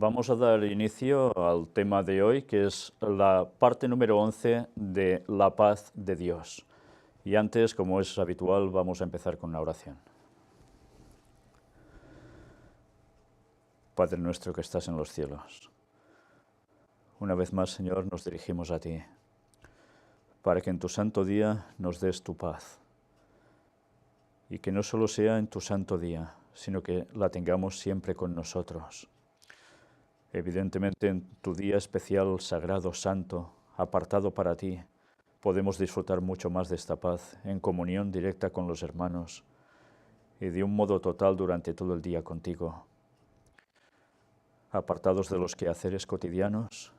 Vamos a dar inicio al tema de hoy, que es la parte número 11 de la paz de Dios. Y antes, como es habitual, vamos a empezar con una oración. Padre nuestro que estás en los cielos, una vez más, Señor, nos dirigimos a ti, para que en tu santo día nos des tu paz. Y que no solo sea en tu santo día, sino que la tengamos siempre con nosotros. Evidentemente, en tu día especial, sagrado, santo, apartado para ti, podemos disfrutar mucho más de esta paz en comunión directa con los hermanos y de un modo total durante todo el día contigo, apartados de los quehaceres cotidianos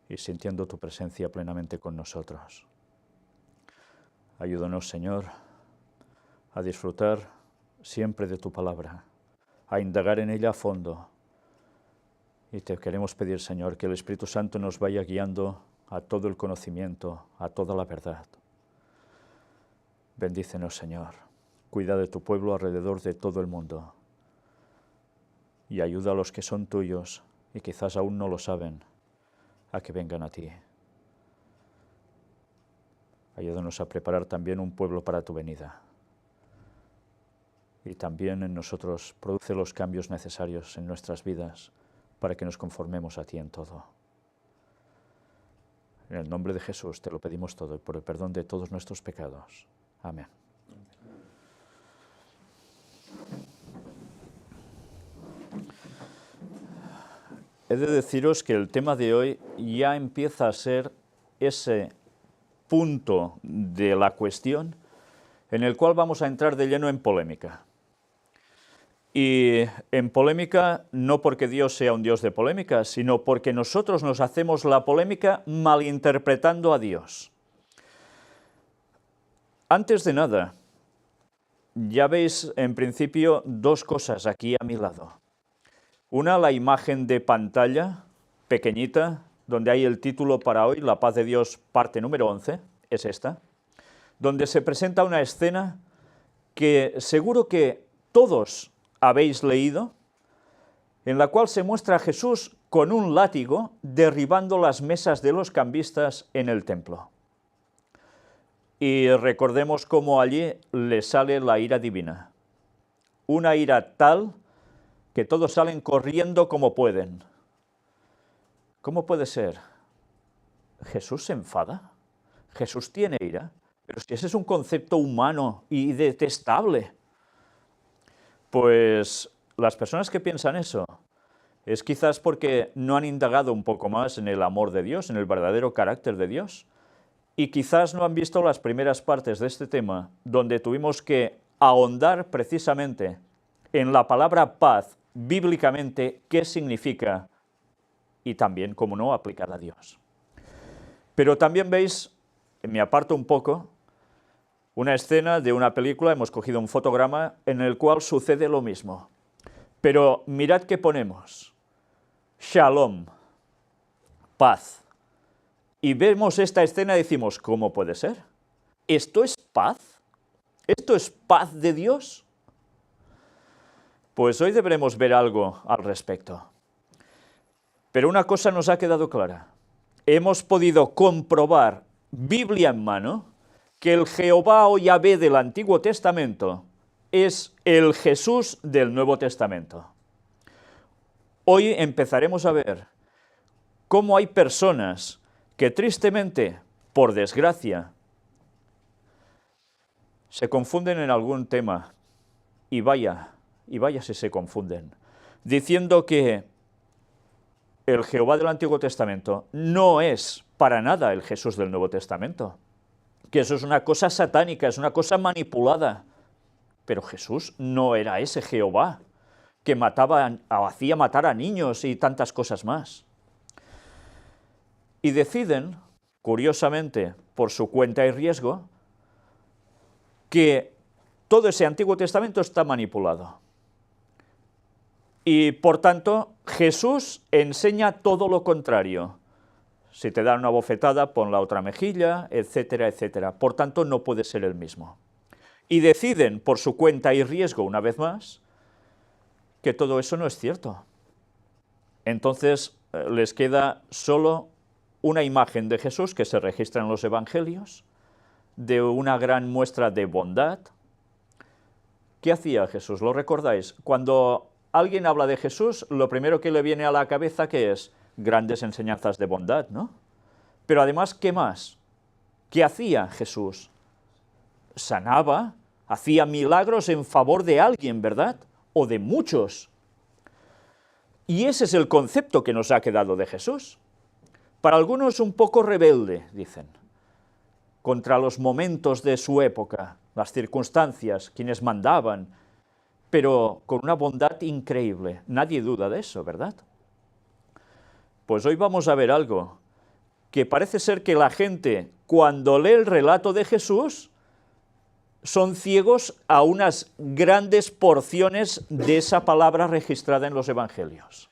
y sintiendo tu presencia plenamente con nosotros. Ayúdanos, Señor, a disfrutar siempre de tu palabra, a indagar en ella a fondo. Y te queremos pedir, Señor, que el Espíritu Santo nos vaya guiando a todo el conocimiento, a toda la verdad. Bendícenos, Señor. Cuida de tu pueblo alrededor de todo el mundo. Y ayuda a los que son tuyos y quizás aún no lo saben, a que vengan a ti. Ayúdanos a preparar también un pueblo para tu venida. Y también en nosotros produce los cambios necesarios en nuestras vidas para que nos conformemos a ti en todo. En el nombre de Jesús te lo pedimos todo y por el perdón de todos nuestros pecados. Amén. He de deciros que el tema de hoy ya empieza a ser ese punto de la cuestión en el cual vamos a entrar de lleno en polémica. Y en polémica no porque Dios sea un Dios de polémica, sino porque nosotros nos hacemos la polémica malinterpretando a Dios. Antes de nada, ya veis en principio dos cosas aquí a mi lado. Una, la imagen de pantalla pequeñita, donde hay el título para hoy, La paz de Dios, parte número 11, es esta, donde se presenta una escena que seguro que todos habéis leído, en la cual se muestra a Jesús con un látigo derribando las mesas de los cambistas en el templo. Y recordemos cómo allí le sale la ira divina. Una ira tal que todos salen corriendo como pueden. ¿Cómo puede ser? ¿Jesús se enfada? ¿Jesús tiene ira? Pero si ese es un concepto humano y detestable. Pues las personas que piensan eso es quizás porque no han indagado un poco más en el amor de Dios, en el verdadero carácter de Dios, y quizás no han visto las primeras partes de este tema, donde tuvimos que ahondar precisamente en la palabra paz, bíblicamente, qué significa, y también, como no, aplicada a Dios. Pero también veis, me aparto un poco, una escena de una película, hemos cogido un fotograma en el cual sucede lo mismo. Pero mirad qué ponemos. Shalom, paz. Y vemos esta escena y decimos, ¿cómo puede ser? ¿Esto es paz? ¿Esto es paz de Dios? Pues hoy deberemos ver algo al respecto. Pero una cosa nos ha quedado clara. Hemos podido comprobar, Biblia en mano, que el Jehová o Yahvé del Antiguo Testamento es el Jesús del Nuevo Testamento. Hoy empezaremos a ver cómo hay personas que tristemente, por desgracia, se confunden en algún tema, y vaya si se confunden, diciendo que el Jehová del Antiguo Testamento no es para nada el Jesús del Nuevo Testamento, que eso es una cosa satánica, es una cosa manipulada. Pero Jesús no era ese Jehová que hacía matar a niños y tantas cosas más. Y deciden, curiosamente, por su cuenta y riesgo, que todo ese Antiguo Testamento está manipulado. Y por tanto, Jesús enseña todo lo contrario. Si te dan una bofetada, pon la otra mejilla, etcétera, etcétera. Por tanto, no puede ser el mismo. Y deciden, por su cuenta y riesgo, una vez más, que todo eso no es cierto. Entonces les queda solo una imagen de Jesús que se registra en los evangelios, de una gran muestra de bondad. ¿Qué hacía Jesús? ¿Lo recordáis? Cuando alguien habla de Jesús, lo primero que le viene a la cabeza, ¿qué es? Grandes enseñanzas de bondad, ¿no? Pero además, ¿qué más? ¿Qué hacía Jesús? Sanaba, hacía milagros en favor de alguien, ¿verdad? O de muchos. Y ese es el concepto que nos ha quedado de Jesús. Para algunos un poco rebelde, dicen, contra los momentos de su época, las circunstancias, quienes mandaban, pero con una bondad increíble. Nadie duda de eso, ¿verdad? Pues hoy vamos a ver algo, que parece ser que la gente, cuando lee el relato de Jesús, son ciegos a unas grandes porciones de esa palabra registrada en los evangelios.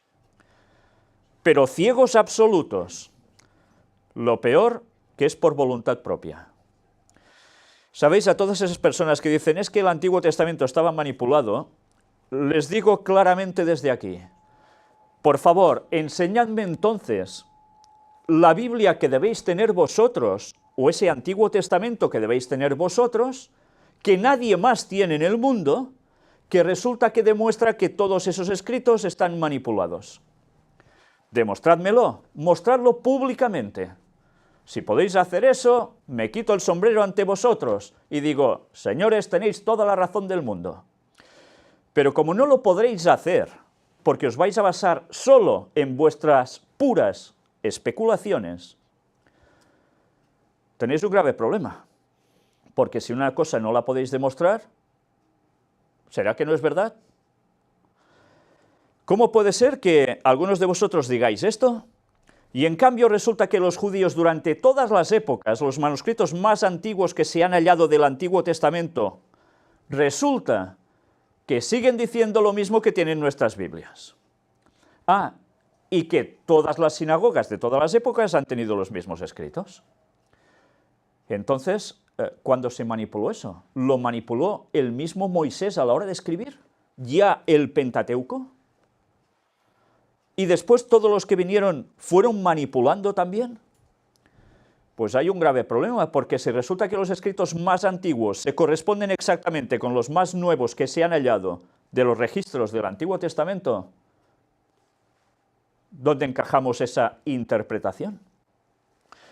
Pero ciegos absolutos. Lo peor, que es por voluntad propia. ¿Sabéis? A todas esas personas que dicen, es que el Antiguo Testamento estaba manipulado, les digo claramente desde aquí, por favor, enseñadme entonces la Biblia que debéis tener vosotros, o ese Antiguo Testamento que debéis tener vosotros, que nadie más tiene en el mundo, que resulta que demuestra que todos esos escritos están manipulados. Demostrádmelo, mostradlo públicamente. Si podéis hacer eso, me quito el sombrero ante vosotros y digo, señores, tenéis toda la razón del mundo. Pero como no lo podréis hacer, porque os vais a basar solo en vuestras puras especulaciones, tenéis un grave problema. Porque si una cosa no la podéis demostrar, ¿será que no es verdad? ¿Cómo puede ser que algunos de vosotros digáis esto? Y en cambio resulta que los judíos durante todas las épocas, los manuscritos más antiguos que se han hallado del Antiguo Testamento, resulta que siguen diciendo lo mismo que tienen nuestras Biblias. Ah, y que todas las sinagogas de todas las épocas han tenido los mismos escritos. Entonces, ¿cuándo se manipuló eso? ¿Lo manipuló el mismo Moisés a la hora de escribir? ¿Ya el Pentateuco? ¿Y después todos los que vinieron fueron manipulando también? Pues hay un grave problema, porque si resulta que los escritos más antiguos se corresponden exactamente con los más nuevos que se han hallado de los registros del Antiguo Testamento, ¿dónde encajamos esa interpretación?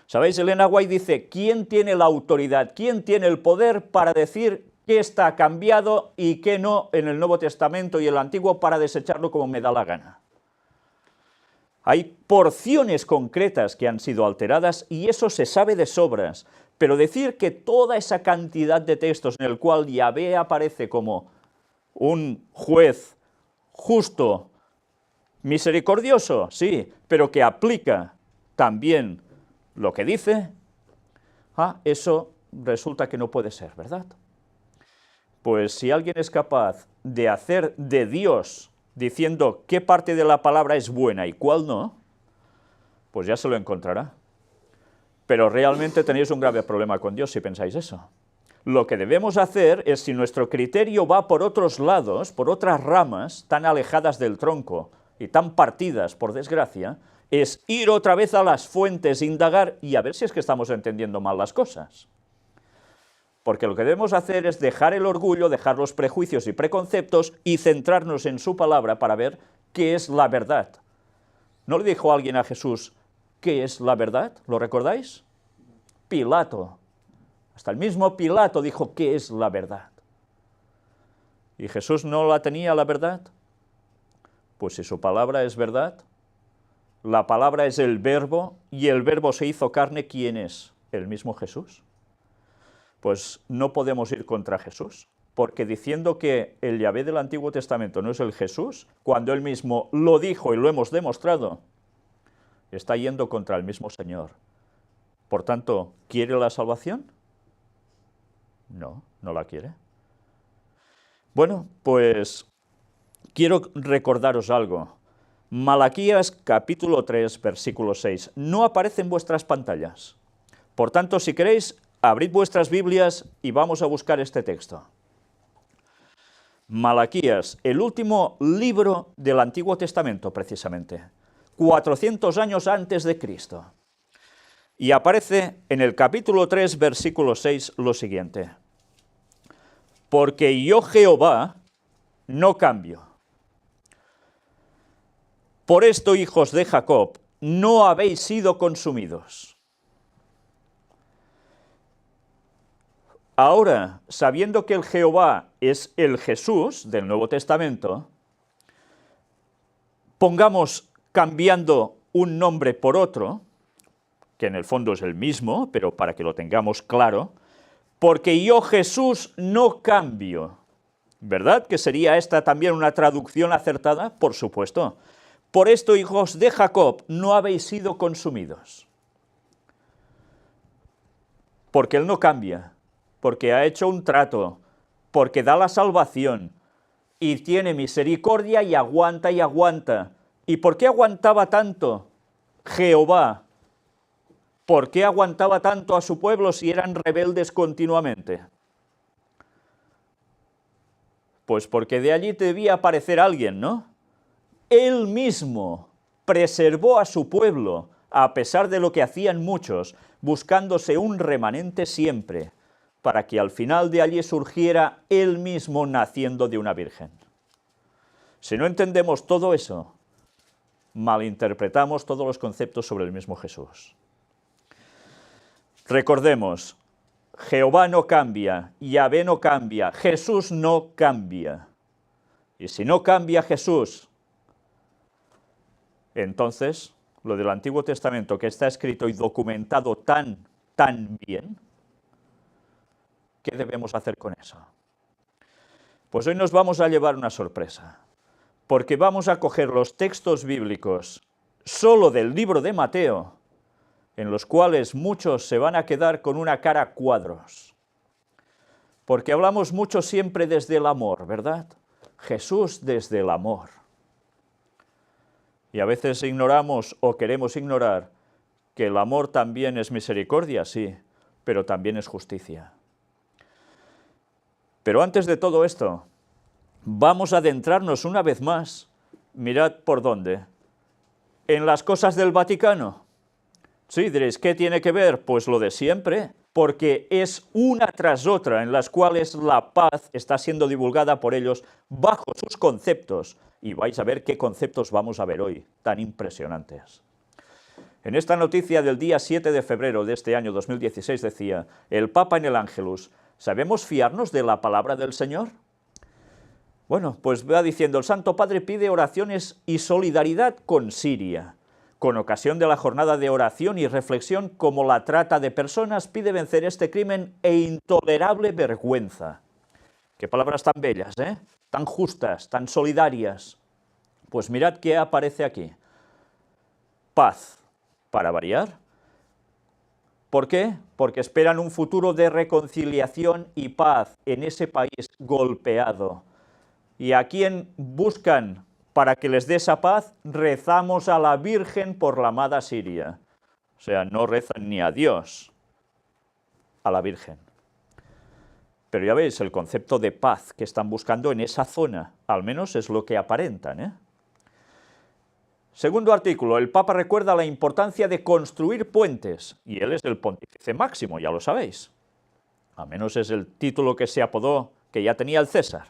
¿Sabéis? Elena White dice, ¿quién tiene la autoridad, quién tiene el poder para decir qué está cambiado y qué no en el Nuevo Testamento y el Antiguo para desecharlo como me da la gana? Hay porciones concretas que han sido alteradas y eso se sabe de sobras, pero decir que toda esa cantidad de textos en el cual Yahvé aparece como un juez justo, misericordioso, sí, pero que aplica también lo que dice, eso resulta que no puede ser, ¿verdad? Pues si alguien es capaz de hacer de Dios diciendo qué parte de la palabra es buena y cuál no, pues ya se lo encontrará. Pero realmente tenéis un grave problema con Dios si pensáis eso. Lo que debemos hacer es, si nuestro criterio va por otros lados, por otras ramas tan alejadas del tronco y tan partidas, por desgracia, es ir otra vez a las fuentes, indagar y a ver si es que estamos entendiendo mal las cosas. Porque lo que debemos hacer es dejar el orgullo, dejar los prejuicios y preconceptos y centrarnos en su palabra para ver qué es la verdad. ¿No le dijo alguien a Jesús qué es la verdad? ¿Lo recordáis? Pilato. Hasta el mismo Pilato dijo qué es la verdad. ¿Y Jesús no la tenía la verdad? Pues si su palabra es verdad, la palabra es el verbo y el verbo se hizo carne, ¿quién es? El mismo Jesús. Pues no podemos ir contra Jesús, porque diciendo que el Yahvé del Antiguo Testamento no es el Jesús, cuando él mismo lo dijo y lo hemos demostrado, está yendo contra el mismo Señor. Por tanto, ¿quiere la salvación? No, no la quiere. Bueno, pues quiero recordaros algo. Malaquías capítulo 3, versículo 6. No aparece en vuestras pantallas. Por tanto, si queréis, abrid vuestras Biblias y vamos a buscar este texto. Malaquías, el último libro del Antiguo Testamento, precisamente. 400 años antes de Cristo. Y aparece en el capítulo 3, versículo 6, lo siguiente. Porque yo, Jehová, no cambio. Por esto, hijos de Jacob, no habéis sido consumidos. Ahora, sabiendo que el Jehová es el Jesús del Nuevo Testamento, pongamos cambiando un nombre por otro, que en el fondo es el mismo, pero para que lo tengamos claro, porque yo, Jesús, no cambio. ¿Verdad que sería esta también una traducción acertada? Por supuesto. Por esto, hijos de Jacob, no habéis sido consumidos. Porque Él no cambia, porque ha hecho un trato, porque da la salvación, y tiene misericordia y aguanta y aguanta. ¿Y por qué aguantaba tanto Jehová? ¿Por qué aguantaba tanto a su pueblo si eran rebeldes continuamente? Pues porque de allí debía aparecer alguien, ¿no? Él mismo preservó a su pueblo, a pesar de lo que hacían muchos, buscándose un remanente siempre, para que al final de allí surgiera Él mismo naciendo de una virgen. Si no entendemos todo eso, malinterpretamos todos los conceptos sobre el mismo Jesús. Recordemos, Jehová no cambia, Yahvé no cambia, Jesús no cambia. Y si no cambia Jesús, entonces lo del Antiguo Testamento que está escrito y documentado tan bien, ¿qué debemos hacer con eso? Pues hoy nos vamos a llevar una sorpresa, porque vamos a coger los textos bíblicos solo del libro de Mateo, en los cuales muchos se van a quedar con una cara a cuadros. Porque hablamos mucho siempre desde el amor, ¿verdad? Jesús desde el amor. Y a veces ignoramos o queremos ignorar que el amor también es misericordia, sí, pero también es justicia. Pero antes de todo esto, vamos a adentrarnos una vez más, mirad por dónde, en las cosas del Vaticano. Sí, diréis, ¿qué tiene que ver? Pues lo de siempre, porque es una tras otra en las cuales la paz está siendo divulgada por ellos bajo sus conceptos, y vais a ver qué conceptos vamos a ver hoy, tan impresionantes. En esta noticia del día 7 de febrero de este año 2016 decía, el Papa en el Ángelus, ¿sabemos fiarnos de la palabra del Señor? Bueno, pues va diciendo, el Santo Padre pide oraciones y solidaridad con Siria. Con ocasión de la jornada de oración y reflexión como la trata de personas, pide vencer este crimen e intolerable vergüenza. Qué palabras tan bellas, ¿eh? Tan justas, tan solidarias. Pues mirad qué aparece aquí. Paz, para variar. ¿Por qué? Porque esperan un futuro de reconciliación y paz en ese país golpeado. ¿Y a quién buscan para que les dé esa paz? Rezamos a la Virgen por la amada Siria. O sea, no rezan ni a Dios, a la Virgen. Pero ya veis el concepto de paz que están buscando en esa zona, al menos es lo que aparentan, ¿eh? Segundo artículo, el Papa recuerda la importancia de construir puentes, y él es el pontífice máximo, ya lo sabéis. Al menos es el título que se apodó, que ya tenía el César.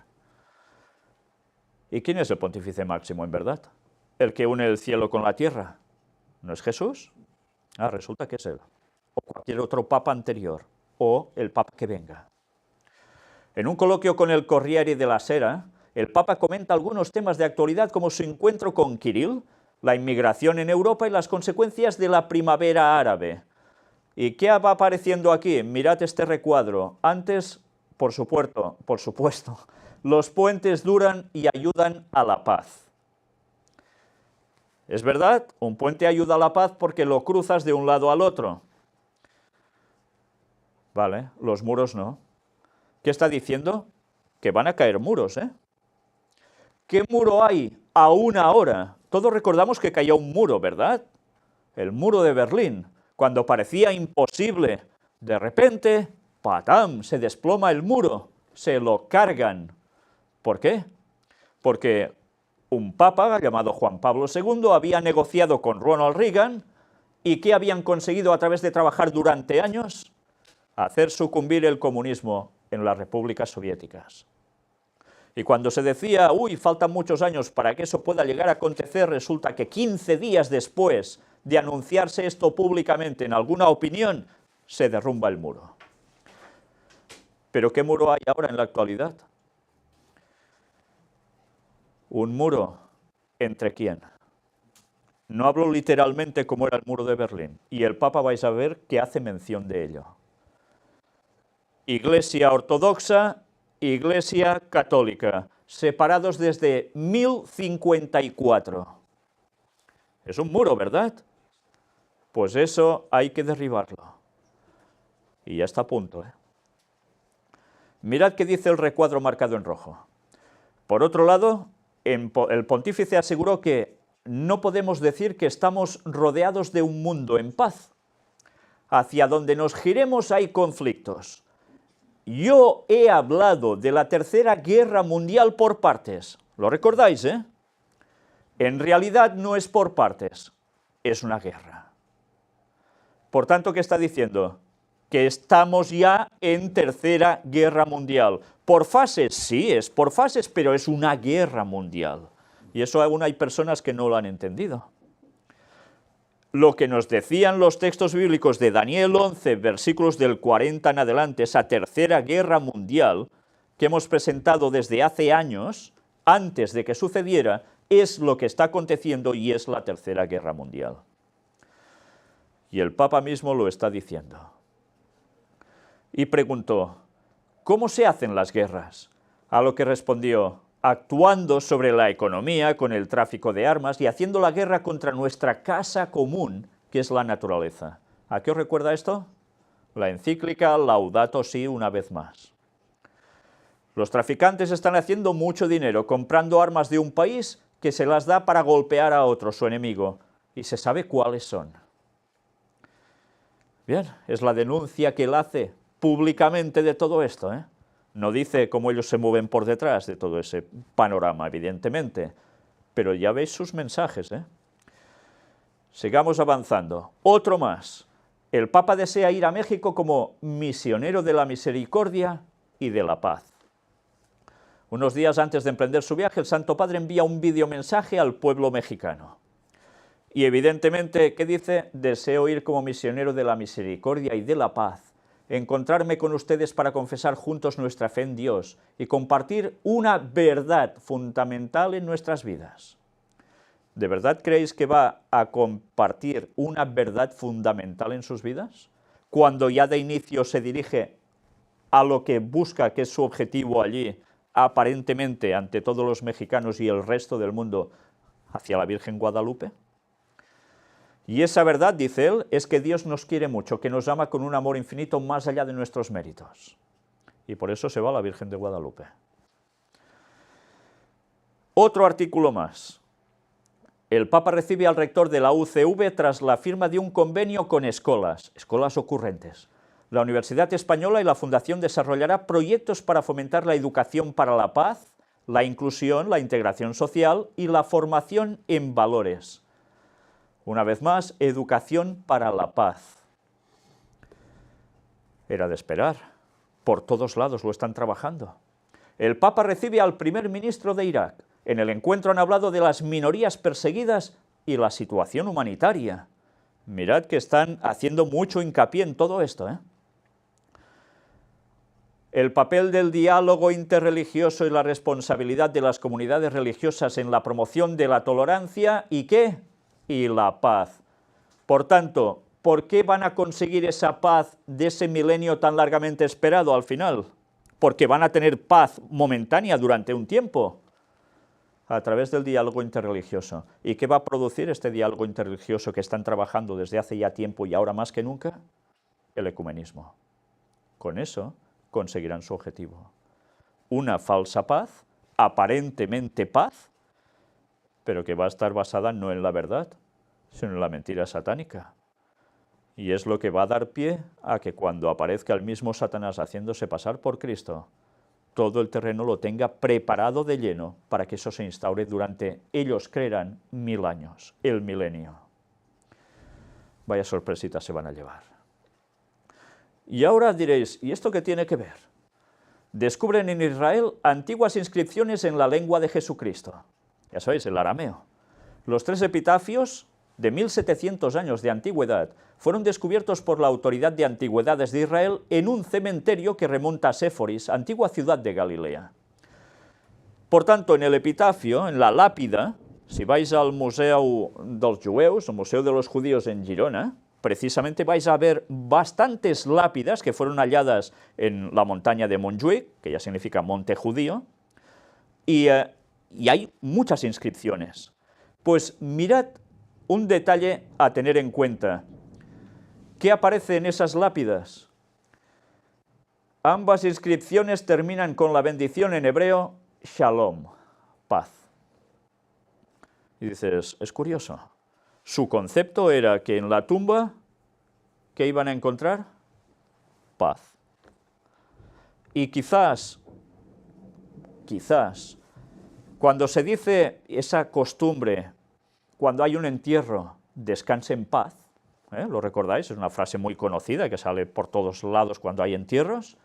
¿Y quién es el pontífice máximo en verdad? ¿El que une el cielo con la tierra? ¿No es Jesús? Ah, resulta que es él. O cualquier otro papa anterior, o el papa que venga. En un coloquio con el Corriere della Sera, el Papa comenta algunos temas de actualidad como su encuentro con Kirill, la inmigración en Europa y las consecuencias de la primavera árabe. ¿Y qué va apareciendo aquí? Mirad este recuadro. Antes, por supuesto, los puentes duran y ayudan a la paz. ¿Es verdad? Un puente ayuda a la paz porque lo cruzas de un lado al otro. Vale, los muros no. ¿Qué está diciendo? Que van a caer muros, ¿eh? ¿Qué muro hay aún ahora? Todos recordamos que cayó un muro, ¿verdad? El muro de Berlín, cuando parecía imposible. De repente, ¡patam!, se desploma el muro, se lo cargan. ¿Por qué? Porque un papa llamado Juan Pablo II había negociado con Ronald Reagan y ¿qué habían conseguido a través de trabajar durante años? Hacer sucumbir el comunismo en las repúblicas soviéticas. Y cuando se decía, uy, faltan muchos años para que eso pueda llegar a acontecer, resulta que 15 días después de anunciarse esto públicamente en alguna opinión, se derrumba el muro. ¿Pero qué muro hay ahora en la actualidad? Un muro ¿entre quién? No hablo literalmente como era el muro de Berlín, y el Papa vais a ver que hace mención de ello. Iglesia ortodoxa, Iglesia católica, separados desde 1054. Es un muro, ¿verdad? Pues eso hay que derribarlo. Y ya está a punto, ¿eh? Mirad qué dice el recuadro marcado en rojo. Por otro lado, el pontífice aseguró que no podemos decir que estamos rodeados de un mundo en paz. Hacia donde nos giremos hay conflictos. Yo he hablado de la Tercera Guerra Mundial por partes. ¿Lo recordáis, eh? En realidad no es por partes, es una guerra. Por tanto, ¿qué está diciendo? Que estamos ya en Tercera Guerra Mundial. ¿Por fases? Sí, es por fases, pero es una guerra mundial. Y eso aún hay personas que no lo han entendido. Lo que nos decían los textos bíblicos de Daniel 11, versículos del 40 en adelante, esa Tercera Guerra Mundial, que hemos presentado desde hace años, antes de que sucediera, es lo que está aconteciendo y es la Tercera Guerra Mundial. Y el Papa mismo lo está diciendo. Y preguntó, ¿cómo se hacen las guerras? A lo que respondió, actuando sobre la economía con el tráfico de armas y haciendo la guerra contra nuestra casa común, que es la naturaleza. ¿A qué os recuerda esto? La encíclica Laudato Si una vez más. Los traficantes están haciendo mucho dinero comprando armas de un país que se las da para golpear a otro, su enemigo, y se sabe cuáles son. Bien, es la denuncia que él hace públicamente de todo esto, ¿eh? No dice cómo ellos se mueven por detrás de todo ese panorama, evidentemente, pero ya veis sus mensajes, ¿eh? Sigamos avanzando. Otro más. El Papa desea ir a México como misionero de la misericordia y de la paz. Unos días antes de emprender su viaje, el Santo Padre envía un videomensaje al pueblo mexicano. Y evidentemente, ¿qué dice? Deseo ir como misionero de la misericordia y de la paz, encontrarme con ustedes para confesar juntos nuestra fe en Dios y compartir una verdad fundamental en nuestras vidas. ¿De verdad creéis que va a compartir una verdad fundamental en sus vidas? Cuando ya de inicio se dirige a lo que busca, que es su objetivo allí, aparentemente ante todos los mexicanos y el resto del mundo, hacia la Virgen Guadalupe. Y esa verdad, dice él, es que Dios nos quiere mucho, que nos ama con un amor infinito más allá de nuestros méritos. Y por eso se va a la Virgen de Guadalupe. Otro artículo más. El Papa recibe al rector de la UCV tras la firma de un convenio con escolas ocurrentes. La Universidad Española y la Fundación desarrollará proyectos para fomentar la educación para la paz, la inclusión, la integración social y la formación en valores. Una vez más, educación para la paz. Era de esperar. Por todos lados lo están trabajando. El Papa recibe al primer ministro de Irak. En el encuentro han hablado de las minorías perseguidas y la situación humanitaria. Mirad que están haciendo mucho hincapié en todo esto, ¿eh? El papel del diálogo interreligioso y la responsabilidad de las comunidades religiosas en la promoción de la tolerancia y ¿qué? Y la paz. Por tanto, ¿por qué van a conseguir esa paz de ese milenio tan largamente esperado al final? Porque van a tener paz momentánea durante un tiempo, a través del diálogo interreligioso. ¿Y qué va a producir este diálogo interreligioso que están trabajando desde hace ya tiempo y ahora más que nunca? El ecumenismo. Con eso conseguirán su objetivo. Una falsa paz, aparentemente paz, pero que va a estar basada no en la verdad, sino en la mentira satánica. Y es lo que va a dar pie a que cuando aparezca el mismo Satanás haciéndose pasar por Cristo, todo el terreno lo tenga preparado de lleno para que eso se instaure durante, ellos creerán, 1000 años, el milenio. Vaya sorpresitas se van a llevar. Y ahora diréis, ¿y esto qué tiene que ver? Descubren en Israel antiguas inscripciones en la lengua de Jesucristo. Ya sabéis, el arameo. Los 3 epitafios de 1700 años de antigüedad fueron descubiertos por la Autoridad de Antigüedades de Israel en un cementerio que remonta a Séforis, antigua ciudad de Galilea. Por tanto, en el epitafio, en la lápida, si vais al Museu dels Jueus, el Museo de los Judíos en Girona, precisamente vais a ver bastantes lápidas que fueron halladas en la montaña de Montjuïc, que ya significa monte judío, y hay muchas inscripciones. Pues mirad un detalle a tener en cuenta. ¿Qué aparece en esas lápidas? Ambas inscripciones terminan con la bendición en hebreo, Shalom, paz. Y dices, es curioso. Su concepto era que en la tumba, ¿qué iban a encontrar? Paz. Y quizás, cuando se dice esa costumbre, cuando hay un entierro, descanse en paz, ¿lo recordáis? Es una frase muy conocida que sale por todos lados cuando hay entierros,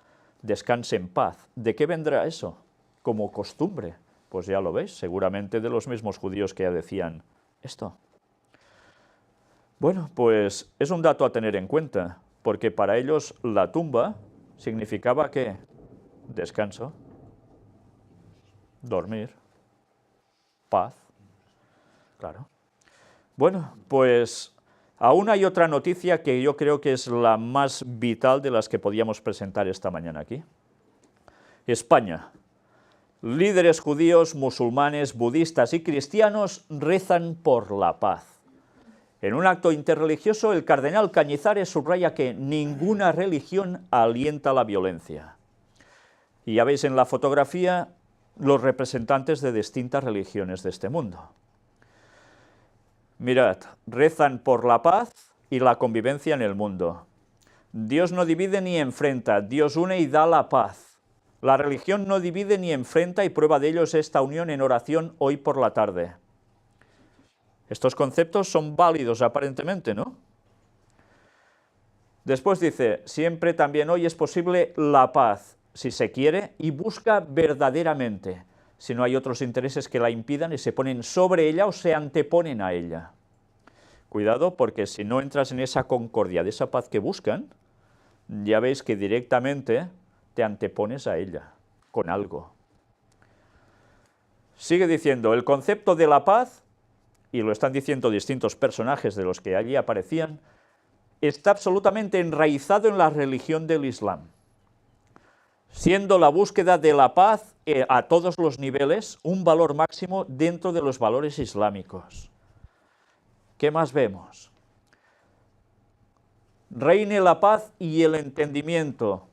descanse en paz. ¿De qué vendrá eso? Como costumbre. Pues ya lo veis, seguramente de los mismos judíos que ya decían esto. Bueno, pues es un dato a tener en cuenta, porque para ellos la tumba significaba ¿qué? Descanso, dormir, paz, claro. Bueno, pues aún hay otra noticia que yo creo que es la más vital de las que podíamos presentar esta mañana aquí. España. Líderes judíos, musulmanes, budistas y cristianos rezan por la paz. En un acto interreligioso, el cardenal Cañizares subraya que ninguna religión alienta la violencia. Y ya veis en la fotografía los representantes de distintas religiones de este mundo. Mirad, rezan por la paz y la convivencia en el mundo. Dios no divide ni enfrenta, Dios une y da la paz. La religión no divide ni enfrenta y prueba de ello es esta unión en oración hoy por la tarde. Estos conceptos son válidos aparentemente, ¿no? Después dice, siempre también hoy es posible la paz, si se quiere y busca verdaderamente, si no hay otros intereses que la impidan y se ponen sobre ella o se anteponen a ella. Cuidado, porque si no entras en esa concordia de esa paz que buscan, ya veis que directamente te antepones a ella, con algo. Sigue diciendo, el concepto de la paz, y lo están diciendo distintos personajes de los que allí aparecían, está absolutamente enraizado en la religión del Islam, siendo la búsqueda de la paz a todos los niveles un valor máximo dentro de los valores islámicos. ¿Qué más vemos? Reine la paz y el entendimiento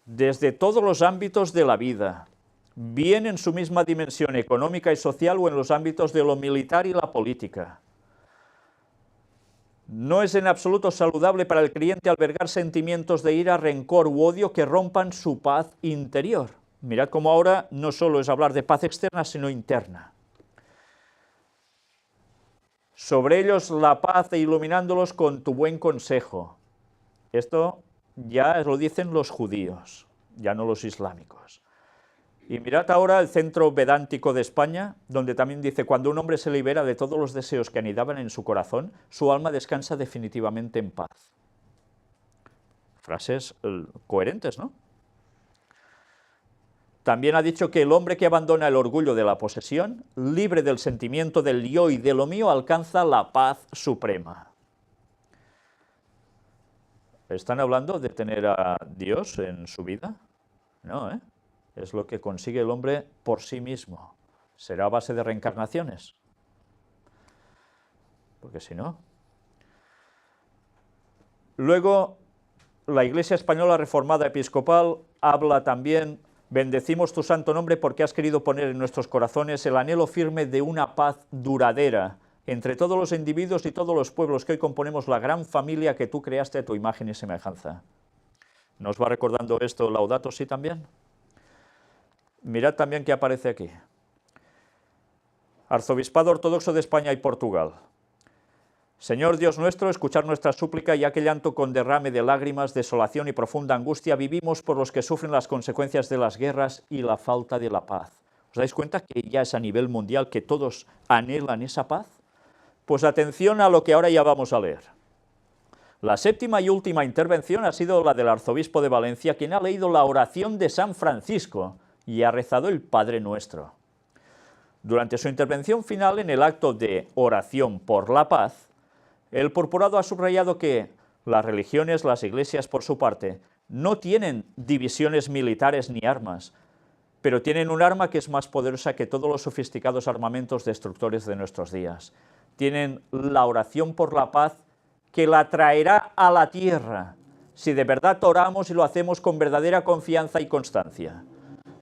desde todos los ámbitos de la vida, bien en su misma dimensión económica y social o en los ámbitos de lo militar y la política. No es en absoluto saludable para el creyente albergar sentimientos de ira, rencor u odio que rompan su paz interior. Mirad cómo ahora no solo es hablar de paz externa, sino interna. Sobre ellos la paz e iluminándolos con tu buen consejo. Esto ya lo dicen los judíos, ya no los islámicos. Y mirad ahora el Centro Vedántico de España, donde también dice, cuando un hombre se libera de todos los deseos que anidaban en su corazón, su alma descansa definitivamente en paz. Frases coherentes, ¿no? También ha dicho que el hombre que abandona el orgullo de la posesión, libre del sentimiento del yo y de lo mío, alcanza la paz suprema. ¿Están hablando de tener a Dios en su vida? No, ¿eh? Es lo que consigue el hombre por sí mismo. ¿Será a base de reencarnaciones? Porque si no... Luego, la Iglesia Española Reformada Episcopal habla también, bendecimos tu santo nombre porque has querido poner en nuestros corazones el anhelo firme de una paz duradera entre todos los individuos y todos los pueblos que hoy componemos la gran familia que tú creaste a tu imagen y semejanza. ¿Nos va recordando esto Laudato Si también? Mirad también qué aparece aquí. Arzobispado Ortodoxo de España y Portugal. Señor Dios nuestro, escuchar nuestra súplica, ya que llanto con derrame de lágrimas, desolación y profunda angustia vivimos por los que sufren las consecuencias de las guerras y la falta de la paz. ¿Os dais cuenta que ya es a nivel mundial que todos anhelan esa paz? Pues atención a lo que ahora ya vamos a leer. La séptima y última intervención ha sido la del arzobispo de Valencia, quien ha leído la oración de San Francisco y ha rezado el Padre Nuestro. Durante su intervención final en el acto de oración por la paz, el purpurado ha subrayado que las religiones, las iglesias por su parte, no tienen divisiones militares ni armas, pero tienen un arma que es más poderosa que todos los sofisticados armamentos destructores de nuestros días. Tienen la oración por la paz que la traerá a la tierra, si de verdad oramos y lo hacemos con verdadera confianza y constancia.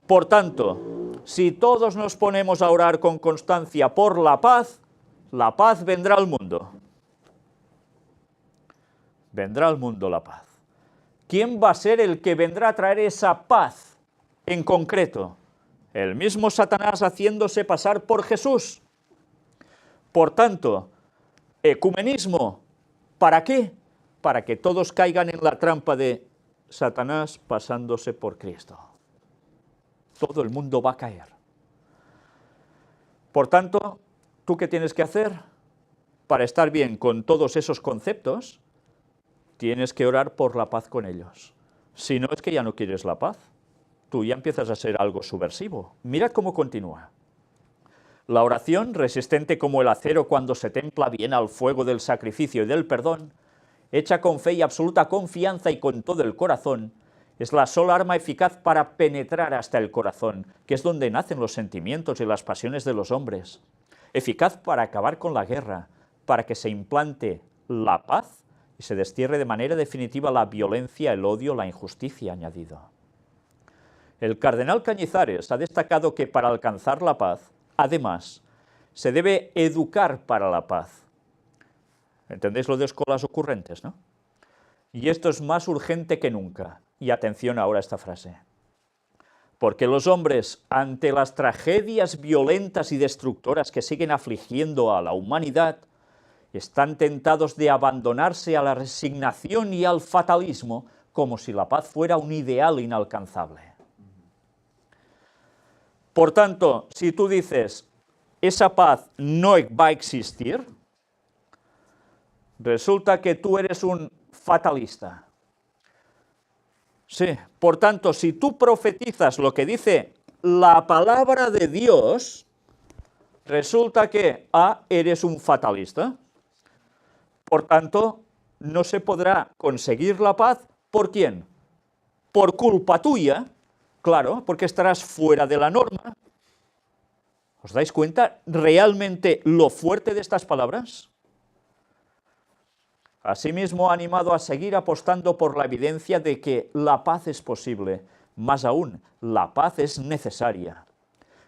Por tanto, si todos nos ponemos a orar con constancia por la paz vendrá al mundo. Vendrá al mundo la paz. ¿Quién va a ser el que vendrá a traer esa paz en concreto? El mismo Satanás haciéndose pasar por Jesús. Por tanto, ecumenismo, ¿para qué? Para que todos caigan en la trampa de Satanás pasándose por Cristo. Todo el mundo va a caer. Por tanto, ¿tú qué tienes que hacer? Para estar bien con todos esos conceptos, tienes que orar por la paz con ellos. Si no, es que ya no quieres la paz. Tú ya empiezas a ser algo subversivo. Mirad cómo continúa. La oración, resistente como el acero cuando se templa bien al fuego del sacrificio y del perdón, hecha con fe y absoluta confianza y con todo el corazón, es la sola arma eficaz para penetrar hasta el corazón, que es donde nacen los sentimientos y las pasiones de los hombres. Eficaz para acabar con la guerra, para que se implante la paz y se destierre de manera definitiva la violencia, el odio, la injusticia, añadido. El cardenal Cañizares ha destacado que para alcanzar la paz, además, se debe educar para la paz. ¿Entendéis lo de escuelas ocurrentes, no? Y esto es más urgente que nunca. Y atención ahora a esta frase. Porque los hombres, ante las tragedias violentas y destructoras que siguen afligiendo a la humanidad, están tentados de abandonarse a la resignación y al fatalismo, como si la paz fuera un ideal inalcanzable. Por tanto, si tú dices, esa paz no va a existir, resulta que tú eres un fatalista. Sí, por tanto, si tú profetizas lo que dice la palabra de Dios, resulta que eres un fatalista. Por tanto, no se podrá conseguir la paz, ¿por quién? Por culpa tuya, claro, porque estarás fuera de la norma. ¿Os dais cuenta realmente lo fuerte de estas palabras? Asimismo, ha animado a seguir apostando por la evidencia de que la paz es posible. Más aún, la paz es necesaria.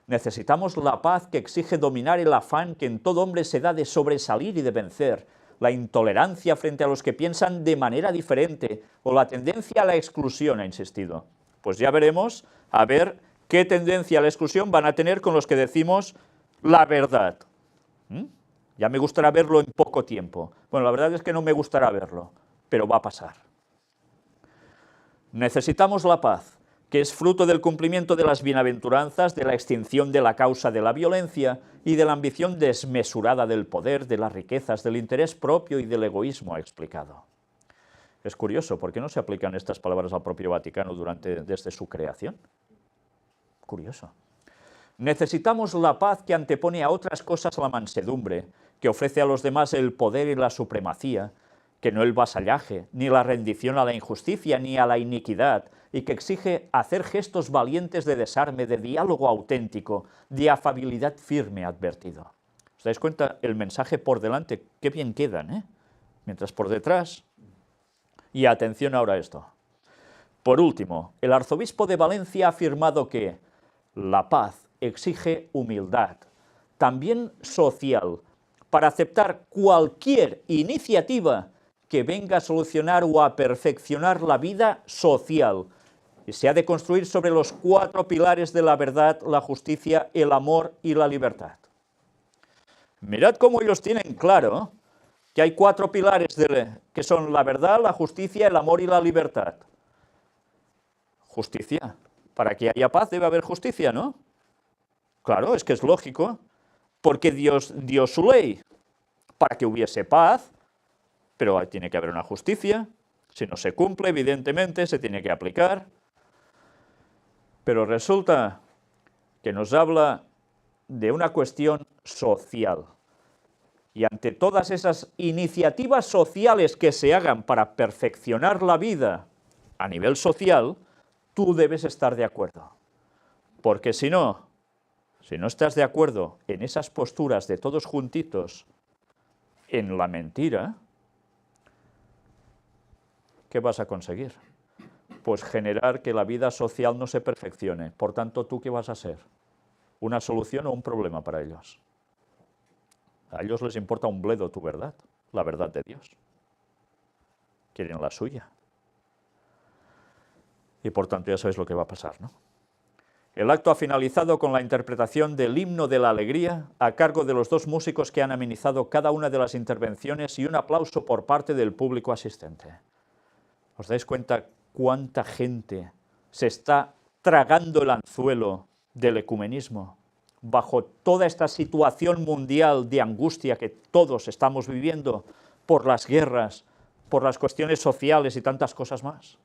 Necesitamos la paz que exige dominar el afán que en todo hombre se da de sobresalir y de vencer, la intolerancia frente a los que piensan de manera diferente o la tendencia a la exclusión, ha insistido. Pues ya veremos a ver qué tendencia a la exclusión van a tener con los que decimos la verdad. Ya me gustará verlo en poco tiempo. Bueno, la verdad es que no me gustará verlo, pero va a pasar. Necesitamos la paz, que es fruto del cumplimiento de las bienaventuranzas, de la extinción de la causa de la violencia y de la ambición desmesurada del poder, de las riquezas, del interés propio y del egoísmo, ha explicado. Es curioso, ¿por qué no se aplican estas palabras al propio Vaticano desde su creación? Curioso. Necesitamos la paz que antepone a otras cosas la mansedumbre, que ofrece a los demás el poder y la supremacía, que no el vasallaje, ni la rendición a la injusticia ni a la iniquidad, y que exige hacer gestos valientes de desarme, de diálogo auténtico, de afabilidad firme, advertido. ¿Os dais cuenta? El mensaje por delante, qué bien quedan, ¿eh? Mientras por detrás... Y atención ahora a esto. Por último, el arzobispo de Valencia ha afirmado que la paz exige humildad, también social, para aceptar cualquier iniciativa que venga a solucionar o a perfeccionar la vida social, y se ha de construir sobre los 4 pilares de la verdad, la justicia, el amor y la libertad. Mirad cómo ellos tienen claro que hay 4 pilares que son la verdad, la justicia, el amor y la libertad. Justicia. Para que haya paz debe haber justicia, ¿no? Claro, es que es lógico, porque Dios dio su ley para que hubiese paz, pero tiene que haber una justicia. Si no se cumple, evidentemente, se tiene que aplicar. Pero resulta que nos habla de una cuestión social. Y ante todas esas iniciativas sociales que se hagan para perfeccionar la vida a nivel social, tú debes estar de acuerdo. Porque si no estás de acuerdo en esas posturas de todos juntitos, en la mentira, ¿qué vas a conseguir? Pues generar que la vida social no se perfeccione. Por tanto, ¿tú qué vas a ser? ¿Una solución o un problema para ellos? A ellos les importa un bledo tu verdad, la verdad de Dios. Quieren la suya. Y por tanto ya sabéis lo que va a pasar, ¿no? El acto ha finalizado con la interpretación del himno de la alegría a cargo de los 2 músicos que han amenizado cada una de las intervenciones y un aplauso por parte del público asistente. ¿Os dais cuenta cuánta gente se está tragando el anzuelo del ecumenismo bajo toda esta situación mundial de angustia que todos estamos viviendo por las guerras, por las cuestiones sociales y tantas cosas más?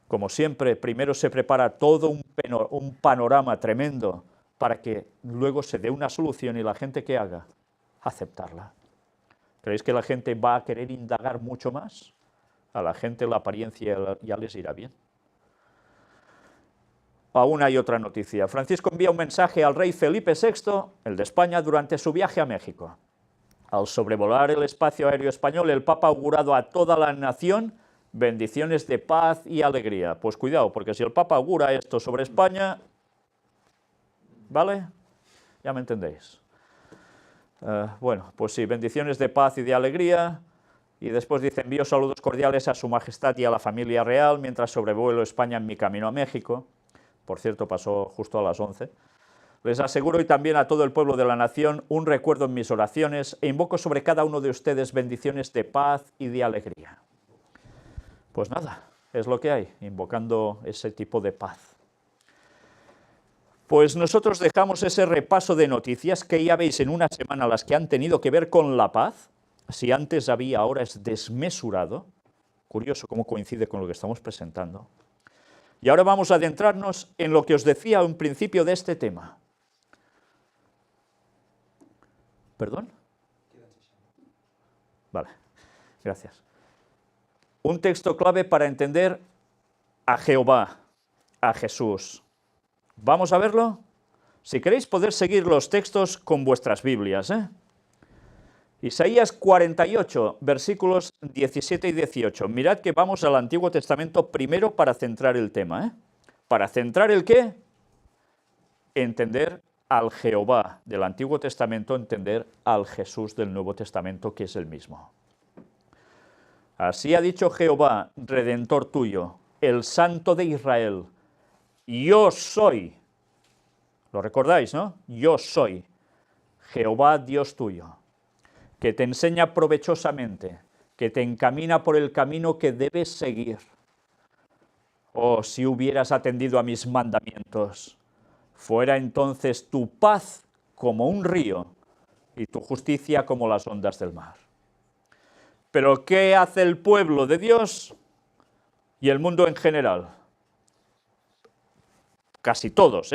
Como siempre, primero se prepara todo un panorama tremendo para que luego se dé una solución y la gente que haga, aceptarla. ¿Creéis que la gente va a querer indagar mucho más? A la gente la apariencia ya les irá bien. Aún hay otra noticia. Francisco envía un mensaje al rey Felipe VI, el de España, durante su viaje a México. Al sobrevolar el espacio aéreo español, el Papa ha augurado a toda la nación bendiciones de paz y alegría. Pues cuidado, porque si el Papa augura esto sobre España, ¿vale? Ya me entendéis. Bueno, pues sí, bendiciones de paz y de alegría. Y después dice, envío saludos cordiales a su majestad y a la familia real mientras sobrevuelo España en mi camino a México. Por cierto, pasó justo a las 11. Les aseguro y también a todo el pueblo de la nación un recuerdo en mis oraciones e invoco sobre cada uno de ustedes bendiciones de paz y de alegría. Pues nada, es lo que hay, invocando ese tipo de paz. Pues nosotros dejamos ese repaso de noticias que ya veis en una semana las que han tenido que ver con la paz. Si antes había, ahora es desmesurado. Curioso cómo coincide con lo que estamos presentando. Y ahora vamos a adentrarnos en lo que os decía a un principio de este tema. ¿Perdón? Vale, gracias. Un texto clave para entender a Jehová, a Jesús. ¿Vamos a verlo? Si queréis poder seguir los textos con vuestras Biblias, Isaías 48, versículos 17 y 18. Mirad que vamos al Antiguo Testamento primero para centrar el tema. ¿Para centrar el qué? Entender al Jehová del Antiguo Testamento, entender al Jesús del Nuevo Testamento, que es el mismo. Así ha dicho Jehová, Redentor tuyo, el Santo de Israel. Yo soy. ¿Lo recordáis, no? Yo soy Jehová Dios tuyo, que te enseña provechosamente, que te encamina por el camino que debes seguir. Oh, si hubieras atendido a mis mandamientos, fuera entonces tu paz como un río y tu justicia como las ondas del mar. Pero ¿qué hace el pueblo de Dios y el mundo en general? Casi todos,